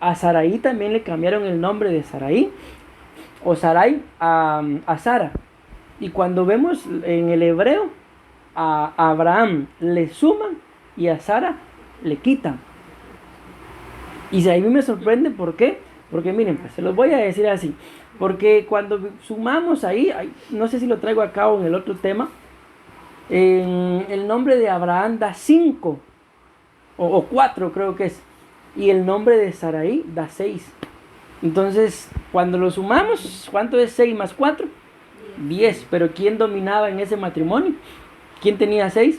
A Sarai también le cambiaron el nombre de Sarai, o Sarai a Sara. Y cuando vemos en el hebreo, a Abraham le suman y a Sara le quitan. Y a mí me sorprende, ¿por qué? Porque miren, pues se los voy a decir así. Porque cuando sumamos ahí, no sé si lo traigo acá o en el otro tema, el nombre de Abraham da 5 o 4 creo que es, y el nombre de Sarai da 6. Entonces, cuando lo sumamos, ¿cuánto es 6 más 4? 10. Pero ¿quién dominaba en ese matrimonio? ¿Quién tenía 6?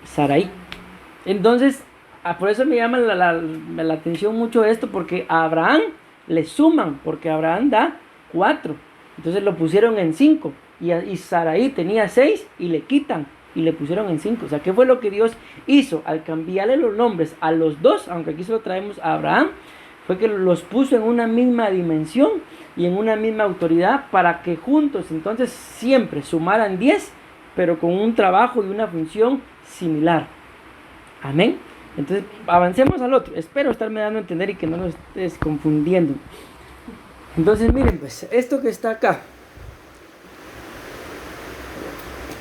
Sarai. Entonces, por eso me llama la atención mucho esto, porque a Abraham le suman, porque Abraham da 4. Entonces lo pusieron en 5. Y Sarai tenía 6 y le quitan y le pusieron en 5. O sea, ¿qué fue lo que Dios hizo? Al cambiarle los nombres a los dos, aunque aquí solo traemos a Abraham, fue que los puso en una misma dimensión y en una misma autoridad para que juntos entonces siempre sumaran 10, pero con un trabajo y una función similar. Amén. Entonces avancemos al otro. Espero estarme dando a entender y que no nos estés confundiendo. Entonces miren, pues esto que está acá,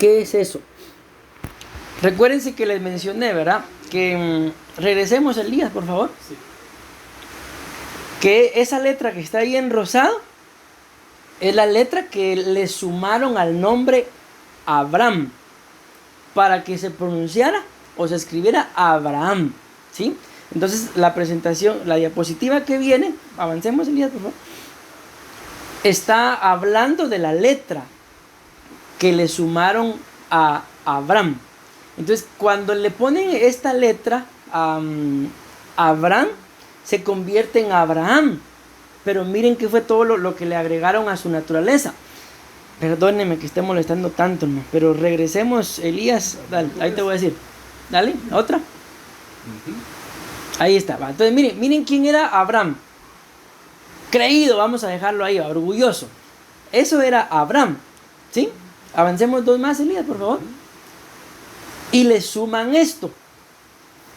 ¿qué es eso? Recuérdense que les mencioné, ¿verdad? Que regresemos el día, por favor. Sí. Que esa letra que está ahí en rosado es la letra que le sumaron al nombre Abraham para que se pronunciara o se escribiera Abraham, ¿sí? Entonces la presentación, la diapositiva que viene, avancemos el día, por favor, está hablando de la letra que le sumaron a Abraham. Entonces cuando le ponen esta letra a Abraham, se convierte en Abraham. Pero miren qué fue todo lo que le agregaron a su naturaleza. Perdónenme que esté molestando tanto, ¿no? Pero regresemos, Elías, dale, ahí te voy a decir. Dale, otra. Ahí está, va. Entonces miren quién era Abraham. Creído, vamos a dejarlo ahí, orgulloso. Eso era Abraham, ¿sí? Avancemos 2 más, Elías, por favor. Y le suman esto.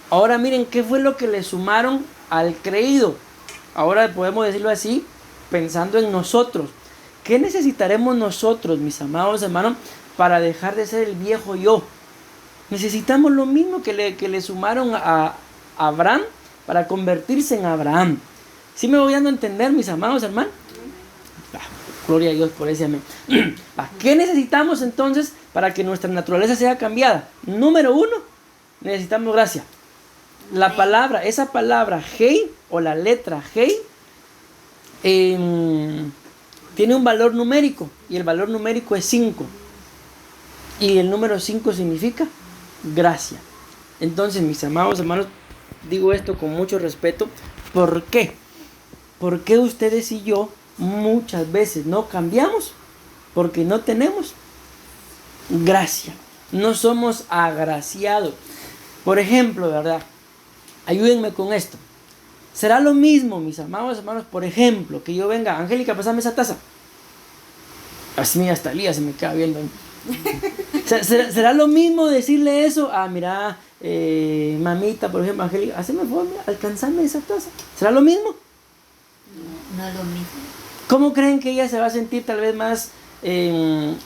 Ahora miren qué fue lo que le sumaron al creído. Ahora podemos decirlo así, pensando en nosotros. ¿Qué necesitaremos nosotros, mis amados hermanos, para dejar de ser el viejo yo? Necesitamos lo mismo que le sumaron a Abraham para convertirse en Abraham. ¿Sí me voy dando a entender, mis amados hermanos? Gloria a Dios por ese amén. ¿Qué necesitamos entonces para que nuestra naturaleza sea cambiada? Número 1, necesitamos gracia. La palabra, esa palabra Hei o la letra Hei tiene un valor numérico y el valor numérico es 5 y el número 5 significa gracia. Entonces, mis amados hermanos, digo esto con mucho respeto. ¿Por qué? Porque ustedes y yo muchas veces no cambiamos porque no tenemos gracia, no somos agraciados. Por ejemplo, ¿verdad? Ayúdenme con esto. ¿Será lo mismo, mis amados hermanos, por ejemplo, que yo venga, Angélica, pásame esa taza? Así hasta Elías se me queda viendo. ¿Será lo mismo decirle eso a, mira, mamita, por ejemplo, Angélica, hazme el favor, alcanzame esa taza? ¿Será lo mismo? No es lo mismo. ¿Cómo creen que ella se va a sentir tal vez más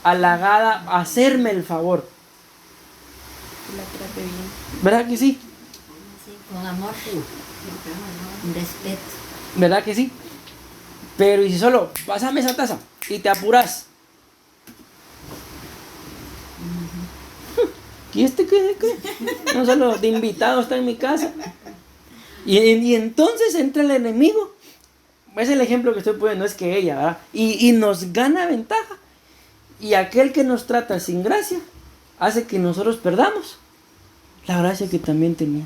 halagada a hacerme el favor? La trate bien. ¿Verdad que sí? Sí, con amor, con respeto. ¿Verdad que sí? Pero y si solo, pásame esa taza y te apuras. ¿Y este qué? No solo de invitado está en mi casa. Y entonces entra el enemigo. Es el ejemplo que estoy poniendo, es que ella, ¿verdad? Y nos gana ventaja. Y aquel que nos trata sin gracia hace que nosotros perdamos la gracia que también tenía.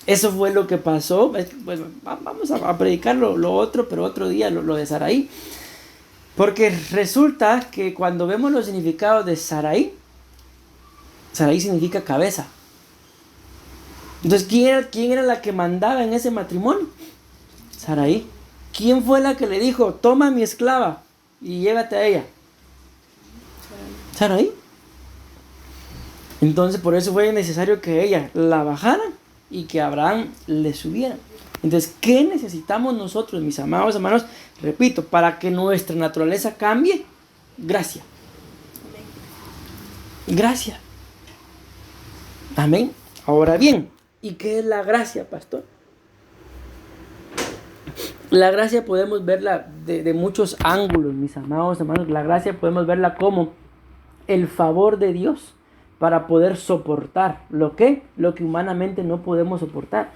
Eso fue lo que pasó. Pues vamos a predicar lo otro, pero otro día lo de Sarai. Porque resulta que cuando vemos los significados de Sarai, Sarai significa cabeza. Entonces, ¿quién era la que mandaba en ese matrimonio? Saraí. ¿Quién fue la que le dijo, toma a mi esclava y llévate a ella? Saraí. Entonces, por eso fue necesario que ella la bajara y que Abraham le subiera. Entonces, ¿qué necesitamos nosotros, mis amados hermanos? Repito, para que nuestra naturaleza cambie, gracia. Gracia. Amén. Ahora bien, ¿y qué es la gracia, pastor? La gracia podemos verla de muchos ángulos, mis amados hermanos. La gracia podemos verla como el favor de Dios para poder soportar lo que humanamente no podemos soportar.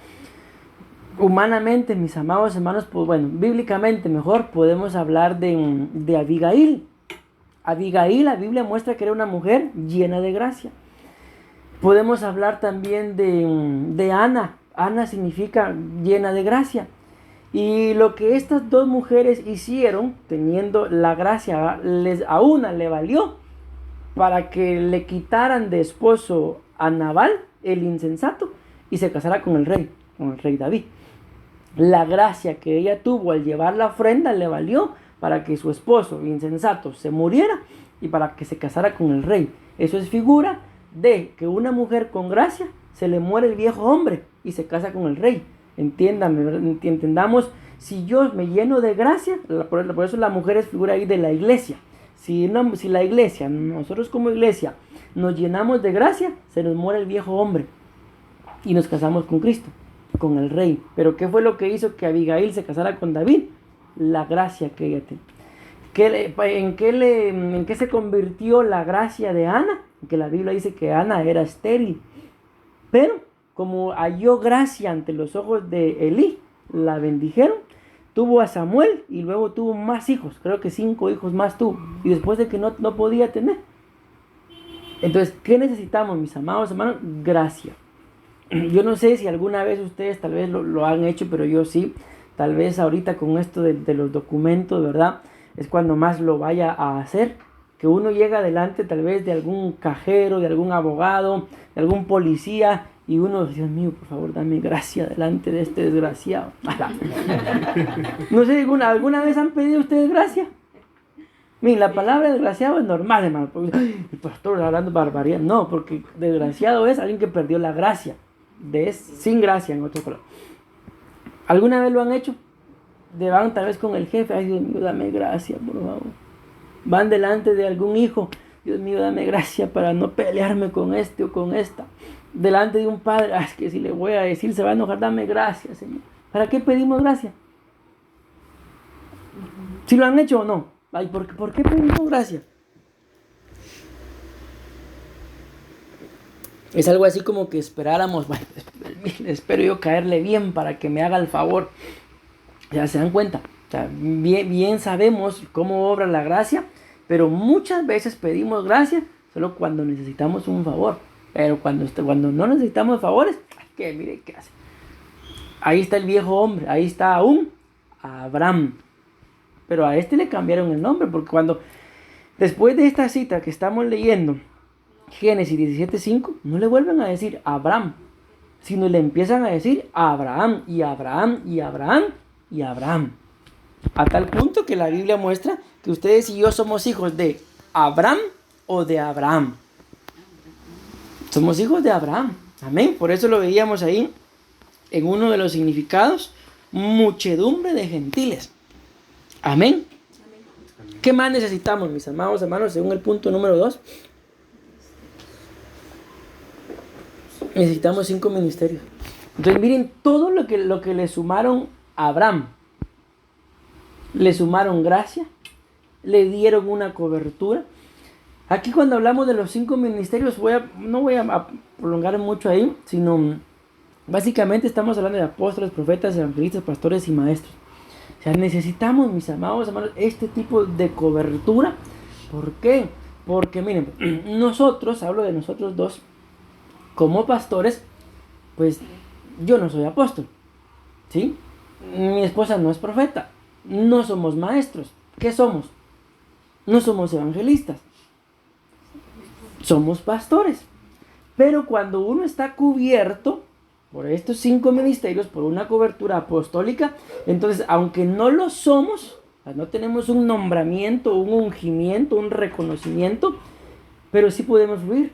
Humanamente, mis amados hermanos, pues bueno, bíblicamente mejor podemos hablar de Abigail. Abigail, la Biblia muestra que era una mujer llena de gracia. Podemos hablar también de Ana. Ana significa llena de gracia. Y lo que estas dos mujeres hicieron, teniendo la gracia, a una le valió para que le quitaran de esposo a Nabal, el insensato, y se casara con el rey David. La gracia que ella tuvo al llevar la ofrenda le valió para que su esposo insensato se muriera y para que se casara con el rey. Eso es figura de que una mujer con gracia se le muere el viejo hombre y se casa con el rey. Entendamos, si yo me lleno de gracia, por eso la mujer es figura ahí de la iglesia. Si la iglesia, nosotros como iglesia, nos llenamos de gracia, se nos muere el viejo hombre y nos casamos con Cristo, con el rey. Pero ¿qué fue lo que hizo que Abigail se casara con David? La gracia que ella tenía. ¿En qué se convirtió la gracia de Ana? Que la Biblia dice que Ana era estéril. Pero como halló gracia ante los ojos de Elí, la bendijeron. Tuvo a Samuel y luego tuvo más hijos. Creo que 5 hijos más tuvo. Y después de que no podía tener. Entonces, ¿qué necesitamos, mis amados hermanos? Gracia. Yo no sé si alguna vez ustedes tal vez lo han hecho, pero yo sí. Tal vez ahorita con esto de los documentos, ¿verdad? Es cuando más lo vaya a hacer. Que uno llega delante tal vez de algún cajero, de algún abogado, de algún policía. Y uno, Dios mío, por favor, dame gracia delante de este desgraciado. No sé, ¿alguna vez han pedido ustedes gracia? Miren, la palabra desgraciado es normal, hermano. Porque, el pastor hablando barbaridad. No, porque desgraciado es alguien que perdió la gracia. Sin gracia, en otro color. ¿Alguna vez lo han hecho? Van tal vez con el jefe. Ay, Dios mío, dame gracia, por favor. Van delante de algún hijo. Dios mío, dame gracia para no pelearme con este o con esta. Delante de un padre, es que si le voy a decir se va a enojar, dame gracia, Señor. ¿Para qué pedimos gracia? ¿Si lo han hecho o no? Ay, ¿por qué pedimos gracia? Es algo así como que esperáramos, bueno, espero yo caerle bien para que me haga el favor. Ya se dan cuenta. O sea, bien sabemos cómo obra la gracia, pero muchas veces pedimos gracia solo cuando necesitamos un favor. Pero cuando no necesitamos favores, que mire qué hace. Ahí está el viejo hombre, ahí está aún Abraham. Pero a este le cambiaron el nombre, porque después de esta cita que estamos leyendo, Génesis 17:5, no le vuelven a decir Abraham, sino le empiezan a decir Abraham, y Abraham, y Abraham, y Abraham. A tal punto que la Biblia muestra que ustedes y yo somos hijos de Abraham o de Abraham. Somos hijos de Abraham. Amén. Por eso lo veíamos ahí en uno de los significados. Muchedumbre de gentiles. Amén. ¿Qué más necesitamos, mis amados hermanos? Según el punto número 2. Necesitamos 5 ministerios. Entonces miren todo lo que le sumaron a Abraham. Le sumaron gracia. Le dieron una cobertura. Aquí cuando hablamos de los 5 ministerios, no voy a prolongar mucho ahí, sino básicamente estamos hablando de apóstoles, profetas, evangelistas, pastores y maestros. O sea, necesitamos, mis amados hermanos, este tipo de cobertura. ¿Por qué? Porque miren, hablo de nosotros dos, como pastores, pues yo no soy apóstol, ¿sí? Mi esposa no es profeta, no somos maestros. ¿Qué somos? No somos evangelistas. Somos pastores. Pero cuando uno está cubierto, por estos 5 ministerios, por una cobertura apostólica. Entonces, aunque no lo somos, no tenemos un nombramiento, un ungimiento, un reconocimiento, pero sí podemos fluir.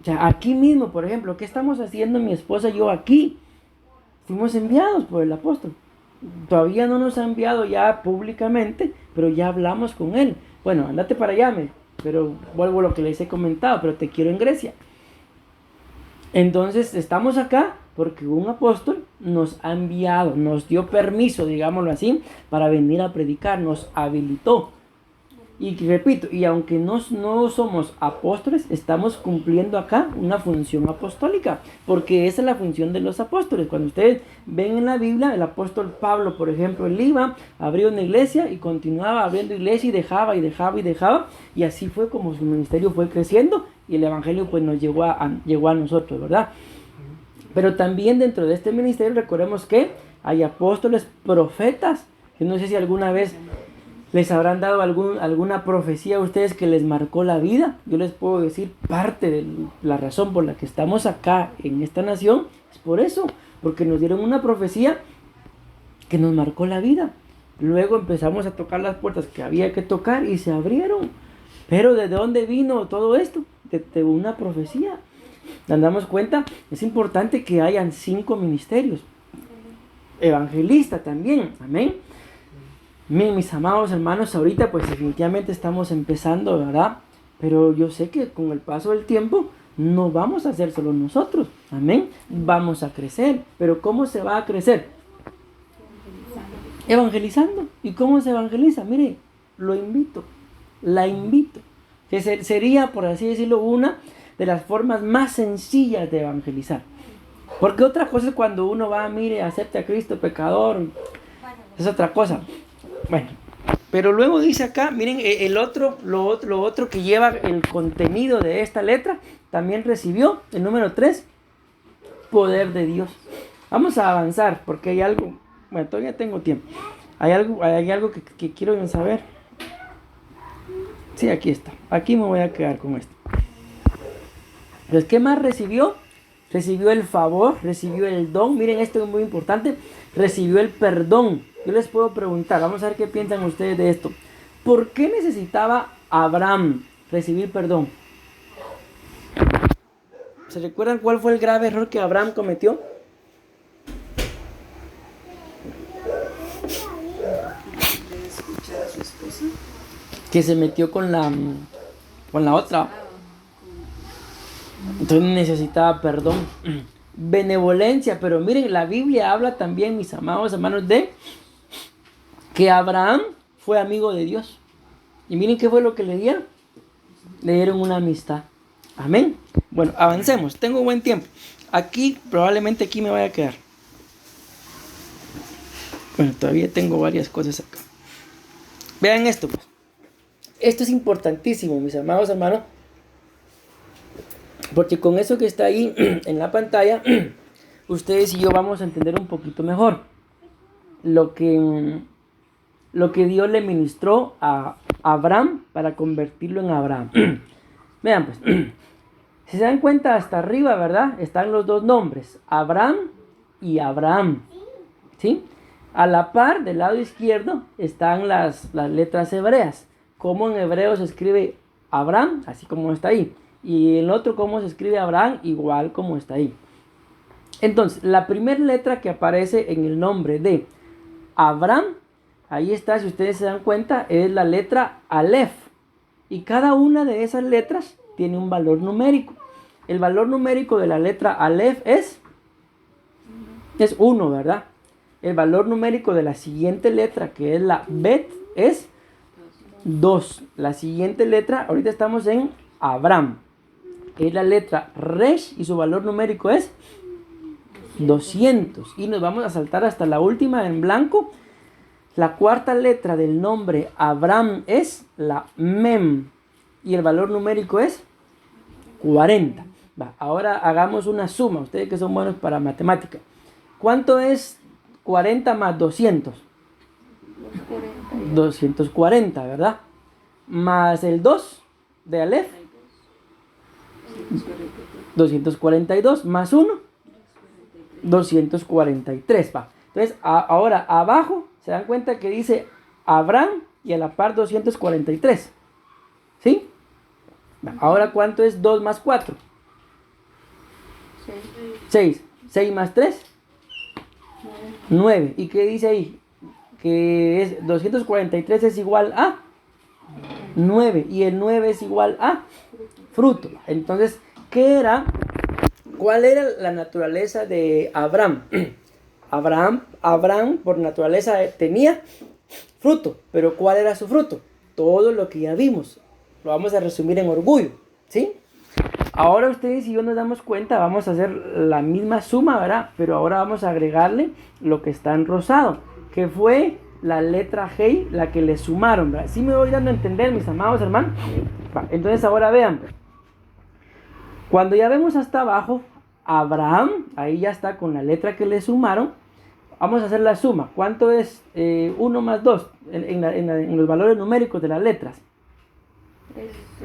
O sea, aquí mismo, por ejemplo, ¿qué estamos haciendo mi esposa y yo aquí? Fuimos enviados por el apóstol. Todavía no nos ha enviado ya públicamente, pero ya hablamos con él. Bueno, andate para allá, pero vuelvo a lo que les he comentado, pero te quiero en Grecia. Entonces, estamos acá porque un apóstol nos ha enviado, nos dio permiso, digámoslo así, para venir a predicar, nos habilitó. Y repito, y aunque no somos apóstoles, estamos cumpliendo acá una función apostólica, porque esa es la función de los apóstoles. Cuando ustedes ven en la Biblia, el apóstol Pablo, por ejemplo, él iba, abrió una iglesia y continuaba abriendo iglesia y dejaba, y así fue como su ministerio fue creciendo y el evangelio pues nos llegó a nosotros, ¿verdad? Pero también dentro de este ministerio recordemos que hay apóstoles, profetas, que no sé si alguna vez les habrán dado alguna profecía a ustedes que les marcó la vida. Yo les puedo decir, parte de la razón por la que estamos acá en esta nación es por eso, porque nos dieron una profecía que nos marcó la vida. Luego empezamos a tocar las puertas que había que tocar y se abrieron. Pero ¿de dónde vino todo esto? De una profecía. ¿Nos damos cuenta? Es importante que hayan 5 ministerios. Evangelista también, amén. Mis amados hermanos, ahorita pues definitivamente estamos empezando, ¿verdad? Pero yo sé que con el paso del tiempo no vamos a ser solo nosotros, amén. Vamos a crecer, pero ¿cómo se va a crecer? Evangelizando. ¿Y cómo se evangeliza? Mire, la invito. Que sería, por así decirlo, una de las formas más sencillas de evangelizar. Porque otra cosa es cuando uno va, mire, acepte a Cristo pecador, es otra cosa. Bueno, pero luego dice acá, miren, lo otro que lleva el contenido de esta letra, también recibió, el número 3, poder de Dios. Vamos a avanzar, porque hay algo, bueno, todavía tengo tiempo. Hay algo que quiero saber. Sí, aquí está. Aquí me voy a quedar con esto. Entonces, ¿qué más recibió? Recibió el favor, recibió el don. Miren, esto es muy importante. Recibió el perdón. Yo les puedo preguntar, vamos a ver qué piensan ustedes de esto. ¿Por qué necesitaba Abraham recibir perdón? ¿Se recuerdan cuál fue el grave error que Abraham cometió? Que se metió con la otra. Entonces necesitaba perdón. Benevolencia, pero miren, la Biblia habla también, mis amados hermanos, de que Abraham fue amigo de Dios. Y miren qué fue lo que le dieron. Le dieron una amistad. Amén. Bueno, avancemos. Tengo buen tiempo. Probablemente aquí me voy a quedar. Bueno, todavía tengo varias cosas acá. Vean esto, pues. Esto es importantísimo, mis amados hermanos. Porque con eso que está ahí en la pantalla, ustedes y yo vamos a entender un poquito mejor lo que Dios le ministró a Abraham para convertirlo en Abraham. Vean pues, si se dan cuenta hasta arriba, ¿verdad? Están los dos nombres, Abraham y Abraham, ¿sí? A la par, del lado izquierdo, están las letras hebreas. Como en hebreo se escribe Abraham, así como está ahí. Y el otro, cómo se escribe Abraham, igual como está ahí. Entonces, la primera letra que aparece en el nombre de Abraham, ahí está, si ustedes se dan cuenta, es la letra Aleph. Y cada una de esas letras tiene un valor numérico. El valor numérico de la letra Aleph es 1, ¿verdad? El valor numérico de la siguiente letra, que es la Bet, es 2. La siguiente letra, ahorita estamos en Abraham, es la letra Resh y su valor numérico es 200. Y nos vamos a saltar hasta la última en blanco. La cuarta letra del nombre Abraham es la Mem y el valor numérico es 40. Ahora hagamos una suma, ustedes que son buenos para matemática. ¿Cuánto es 40 más 200? 240, ¿verdad? Más el 2 de Aleph, 242, más 1, 243, va. Entonces, ahora abajo, se dan cuenta que dice Abraham y a la par 243. ¿Sí? Va. Ahora, ¿cuánto es 2 más 4? 6. 6 más 3. 9. ¿Y qué dice ahí? Que es 243 es igual a 9. Y el 9 es igual a fruto. Entonces, ¿cuál era la naturaleza de Abraham? Abraham por naturaleza tenía fruto. Pero ¿cuál era su fruto? Todo lo que ya vimos. Lo vamos a resumir en orgullo. ¿Sí? Ahora ustedes y yo nos damos cuenta, vamos a hacer la misma suma, ¿verdad? Pero ahora vamos a agregarle lo que está en rosado, que fue la letra G, la que le sumaron, ¿verdad? ¿Sí me voy dando a entender, mis amados hermanos? Entonces ahora vean, cuando ya vemos hasta abajo, Abraham, ahí ya está con la letra que le sumaron, vamos a hacer la suma. ¿Cuánto es 1 más 2 en los valores numéricos de las letras?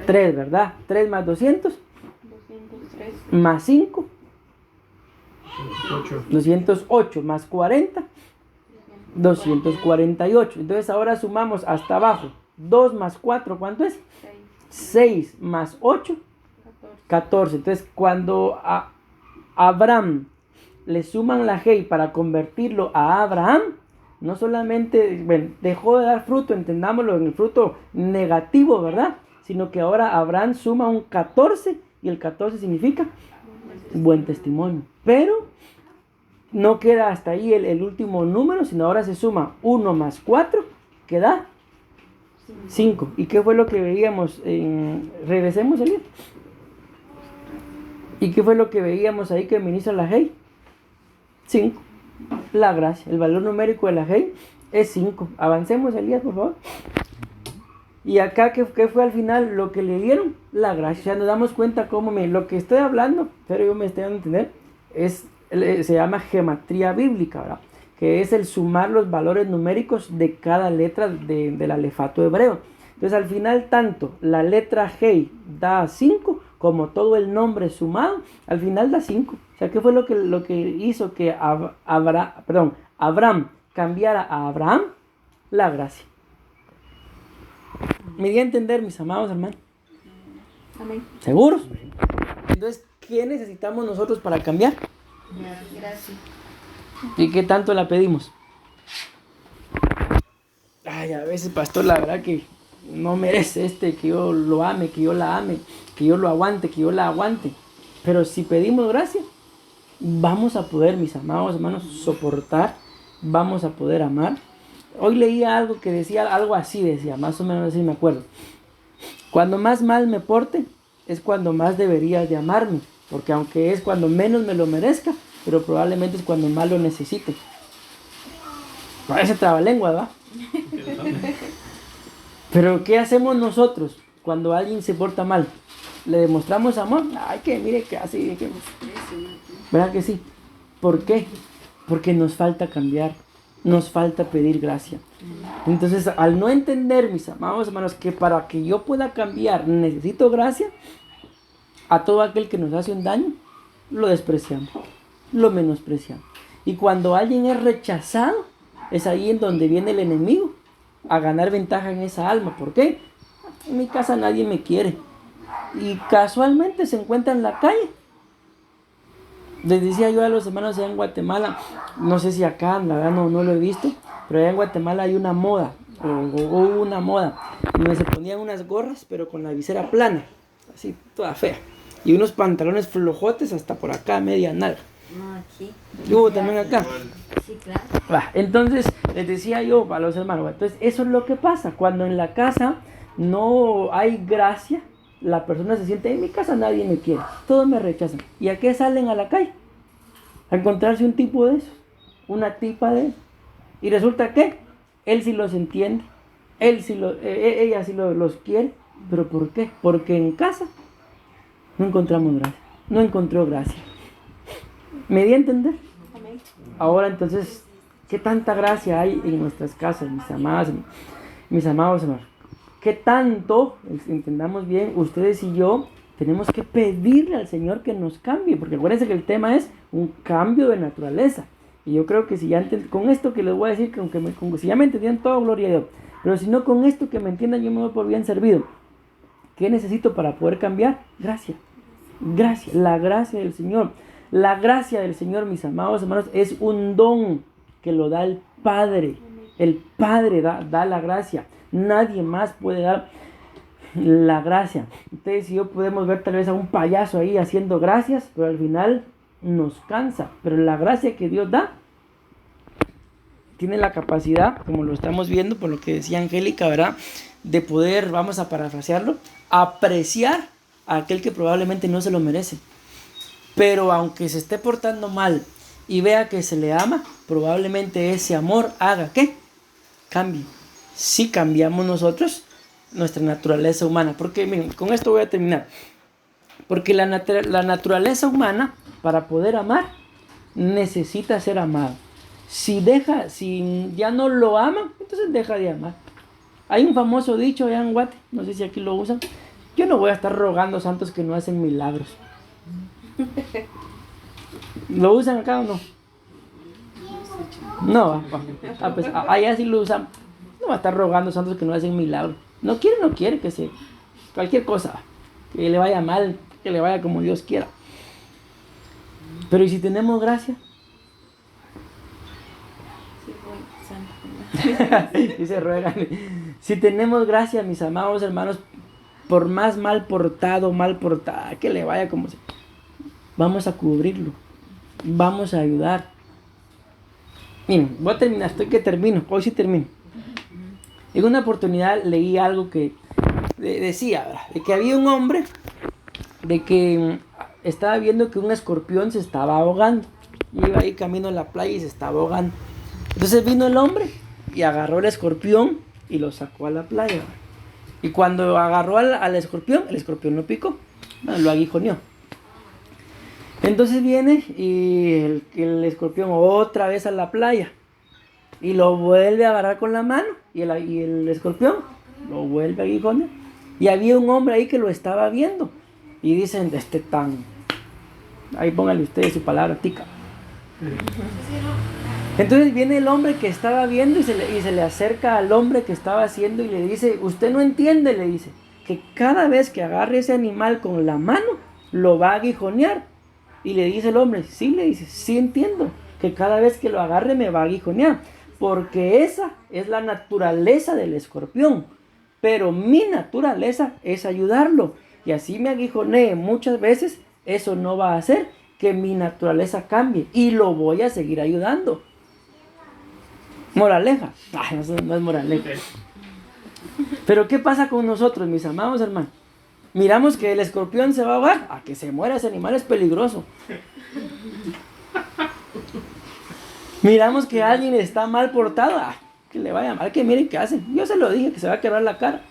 3, ¿verdad? 3 más 200. 203. Más 5. 208 más 40. 248. Entonces ahora sumamos hasta abajo. 2 más 4, ¿cuánto es? 6 más 8. 14. Entonces cuando a Abraham le suman la G para convertirlo a Abraham, no solamente dejó de dar fruto, entendámoslo en el fruto negativo, ¿verdad? Sino que ahora Abraham suma un 14 y el 14 significa buen testimonio. Pero no queda hasta ahí el último número, sino ahora se suma 1 más 4, que da 5. ¿Y qué fue lo que veíamos? Regresemos ahí. ¿Y qué fue lo que veíamos ahí que ministra la G? 5. La gracia. El valor numérico de la G es 5. Avancemos, Elías, por favor. Y acá, ¿qué fue al final lo que le dieron? La gracia. O sea, nos damos cuenta cómo lo que estoy hablando, pero yo me estoy dando a entender, se llama gematría bíblica, ¿verdad? Que es el sumar los valores numéricos de cada letra del alefato hebreo. Entonces, al final, tanto la letra G da 5, como todo el nombre sumado, al final da 5. O sea, ¿qué fue lo que hizo que Abraham cambiara a Abraham? La gracia. ¿Me di a entender, mis amados hermanos? Amén. ¿Seguros? Entonces, ¿qué necesitamos nosotros para cambiar? Gracias. ¿Y qué tanto la pedimos? Ay, a veces, pastor, la verdad que no merece que yo lo ame, que yo la ame, que yo lo aguante, que yo la aguante. Pero si pedimos gracia, vamos a poder, mis amados hermanos, soportar, vamos a poder amar. Hoy leía algo que decía, algo así decía, más o menos así me acuerdo. Cuando más mal me porte, es cuando más deberías de amarme. Porque aunque es cuando menos me lo merezca, pero probablemente es cuando más lo necesite. Parece trabalengua, ¿va? Pero ¿qué hacemos nosotros cuando alguien se porta mal? ¿Le demostramos amor? Ay, que mire que así, que... ¿verdad que sí? ¿Por qué? Porque nos falta cambiar. Nos falta pedir gracia. Entonces, al no entender, mis amados hermanos, que para que yo pueda cambiar necesito gracia, a todo aquel que nos hace un daño, lo despreciamos, lo menospreciamos. Y cuando alguien es rechazado, es ahí en donde viene el enemigo a ganar ventaja en esa alma. ¿Por qué? En mi casa nadie me quiere. Y casualmente se encuentra en la calle. Les decía yo a los hermanos allá en Guatemala, no sé si acá, la verdad no lo he visto, pero allá en Guatemala hay una moda, o hubo una moda, donde se ponían unas gorras, pero con la visera plana, así, toda fea, y unos pantalones flojotes hasta por acá, media nalga. No, aquí. Y hubo también acá. Sí, claro. Entonces, les decía yo a los hermanos, entonces eso es lo que pasa, cuando en la casa no hay gracia, la persona se siente, en mi casa nadie me quiere, todos me rechazan. ¿Y a qué salen a la calle? A encontrarse un tipo de esos, una tipa de esos. Y resulta que él sí los entiende, ella sí los quiere. ¿Pero por qué? Porque en casa no encontramos gracia, no encontró gracia. ¿Me di a entender? Amén. Ahora entonces, ¿qué tanta gracia hay en nuestras casas, mis amados hermanos? ¿Qué tanto, entendamos bien, ustedes y yo tenemos que pedirle al Señor que nos cambie, porque acuérdense que el tema es un cambio de naturaleza. Y yo creo que si ya con esto que les voy a decir, que aunque si ya me entendían todo, gloria a Dios, pero si no con esto que me entiendan, yo me doy por bien servido. ¿Qué necesito para poder cambiar? Gracia. Gracia, la gracia del Señor. La gracia del Señor, mis amados hermanos, es un don que lo da el Padre. El Padre da la gracia. Nadie más puede dar la gracia. Ustedes y yo podemos ver tal vez a un payaso ahí haciendo gracias, pero al final nos cansa. Pero la gracia que Dios da tiene la capacidad, como lo estamos viendo por lo que decía Angélica, ¿verdad?, de poder, vamos a parafrasearlo, apreciar a aquel que probablemente no se lo merece. Pero aunque se esté portando mal y vea que se le ama, probablemente ese amor haga ¿qué? Cambie. Si cambiamos nosotros nuestra naturaleza humana. Porque miren, con esto voy a terminar. Porque la naturaleza humana, para poder amar, necesita ser amado. Si ya no lo ama, entonces deja de amar. Hay un famoso dicho allá en Guate, no sé si aquí lo usan: yo no voy a estar rogando santos que no hacen milagros. ¿Lo usan acá o no? No, pues allá sí lo usan. No va a estar rogando santos que no hacen milagros. No quiere que se... cualquier cosa, que le vaya mal, que le vaya como Dios quiera. Pero ¿y si tenemos gracia? Y se ruegan. Si tenemos gracia, mis amados hermanos, por más mal portada, que le vaya como sea, vamos a cubrirlo, vamos a ayudar. Miren, voy a terminar, hoy sí termino. En una oportunidad leí algo que decía, ¿verdad?, de que había un hombre, de que estaba viendo que un escorpión se estaba ahogando. Iba ahí camino a la playa y se estaba ahogando. Entonces vino el hombre y agarró el escorpión y lo sacó a la playa. Y cuando agarró al escorpión, el escorpión lo picó, lo aguijoneó. Entonces viene y el escorpión otra vez a la playa y lo vuelve a agarrar con la mano y el escorpión lo vuelve a aguijonear. Y había un hombre ahí que lo estaba viendo y dicen: ahí pónganle ustedes su palabra tica. Entonces viene el hombre que estaba viendo y se le acerca al hombre que estaba haciendo y le dice: usted no entiende, le dice, que cada vez que agarre ese animal con la mano lo va a aguijonear. Y le dice el hombre: sí, le dice, sí entiendo que cada vez que lo agarre me va a aguijonear, porque esa es la naturaleza del escorpión, pero mi naturaleza es ayudarlo, y así me aguijonee muchas veces, eso no va a hacer que mi naturaleza cambie, y lo voy a seguir ayudando. Moraleja. No es moraleja. Pero ¿qué pasa con nosotros, mis amados hermanos? Miramos que el escorpión se va a ahogar, a que se muera ese animal es peligroso. Miramos que alguien está mal portado, que le vaya mal, que miren qué hacen. Yo se lo dije, que se va a quebrar la cara.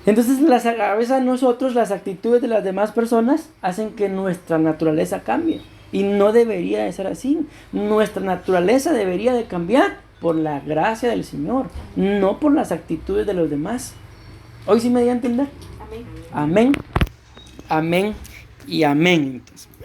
Entonces a veces a nosotros las actitudes de las demás personas hacen que nuestra naturaleza cambie. Y no debería de ser así. Nuestra naturaleza debería de cambiar por la gracia del Señor, no por las actitudes de los demás. ¿Hoy sí me di a entender? Amén. Amén. Amén y amén. Entonces,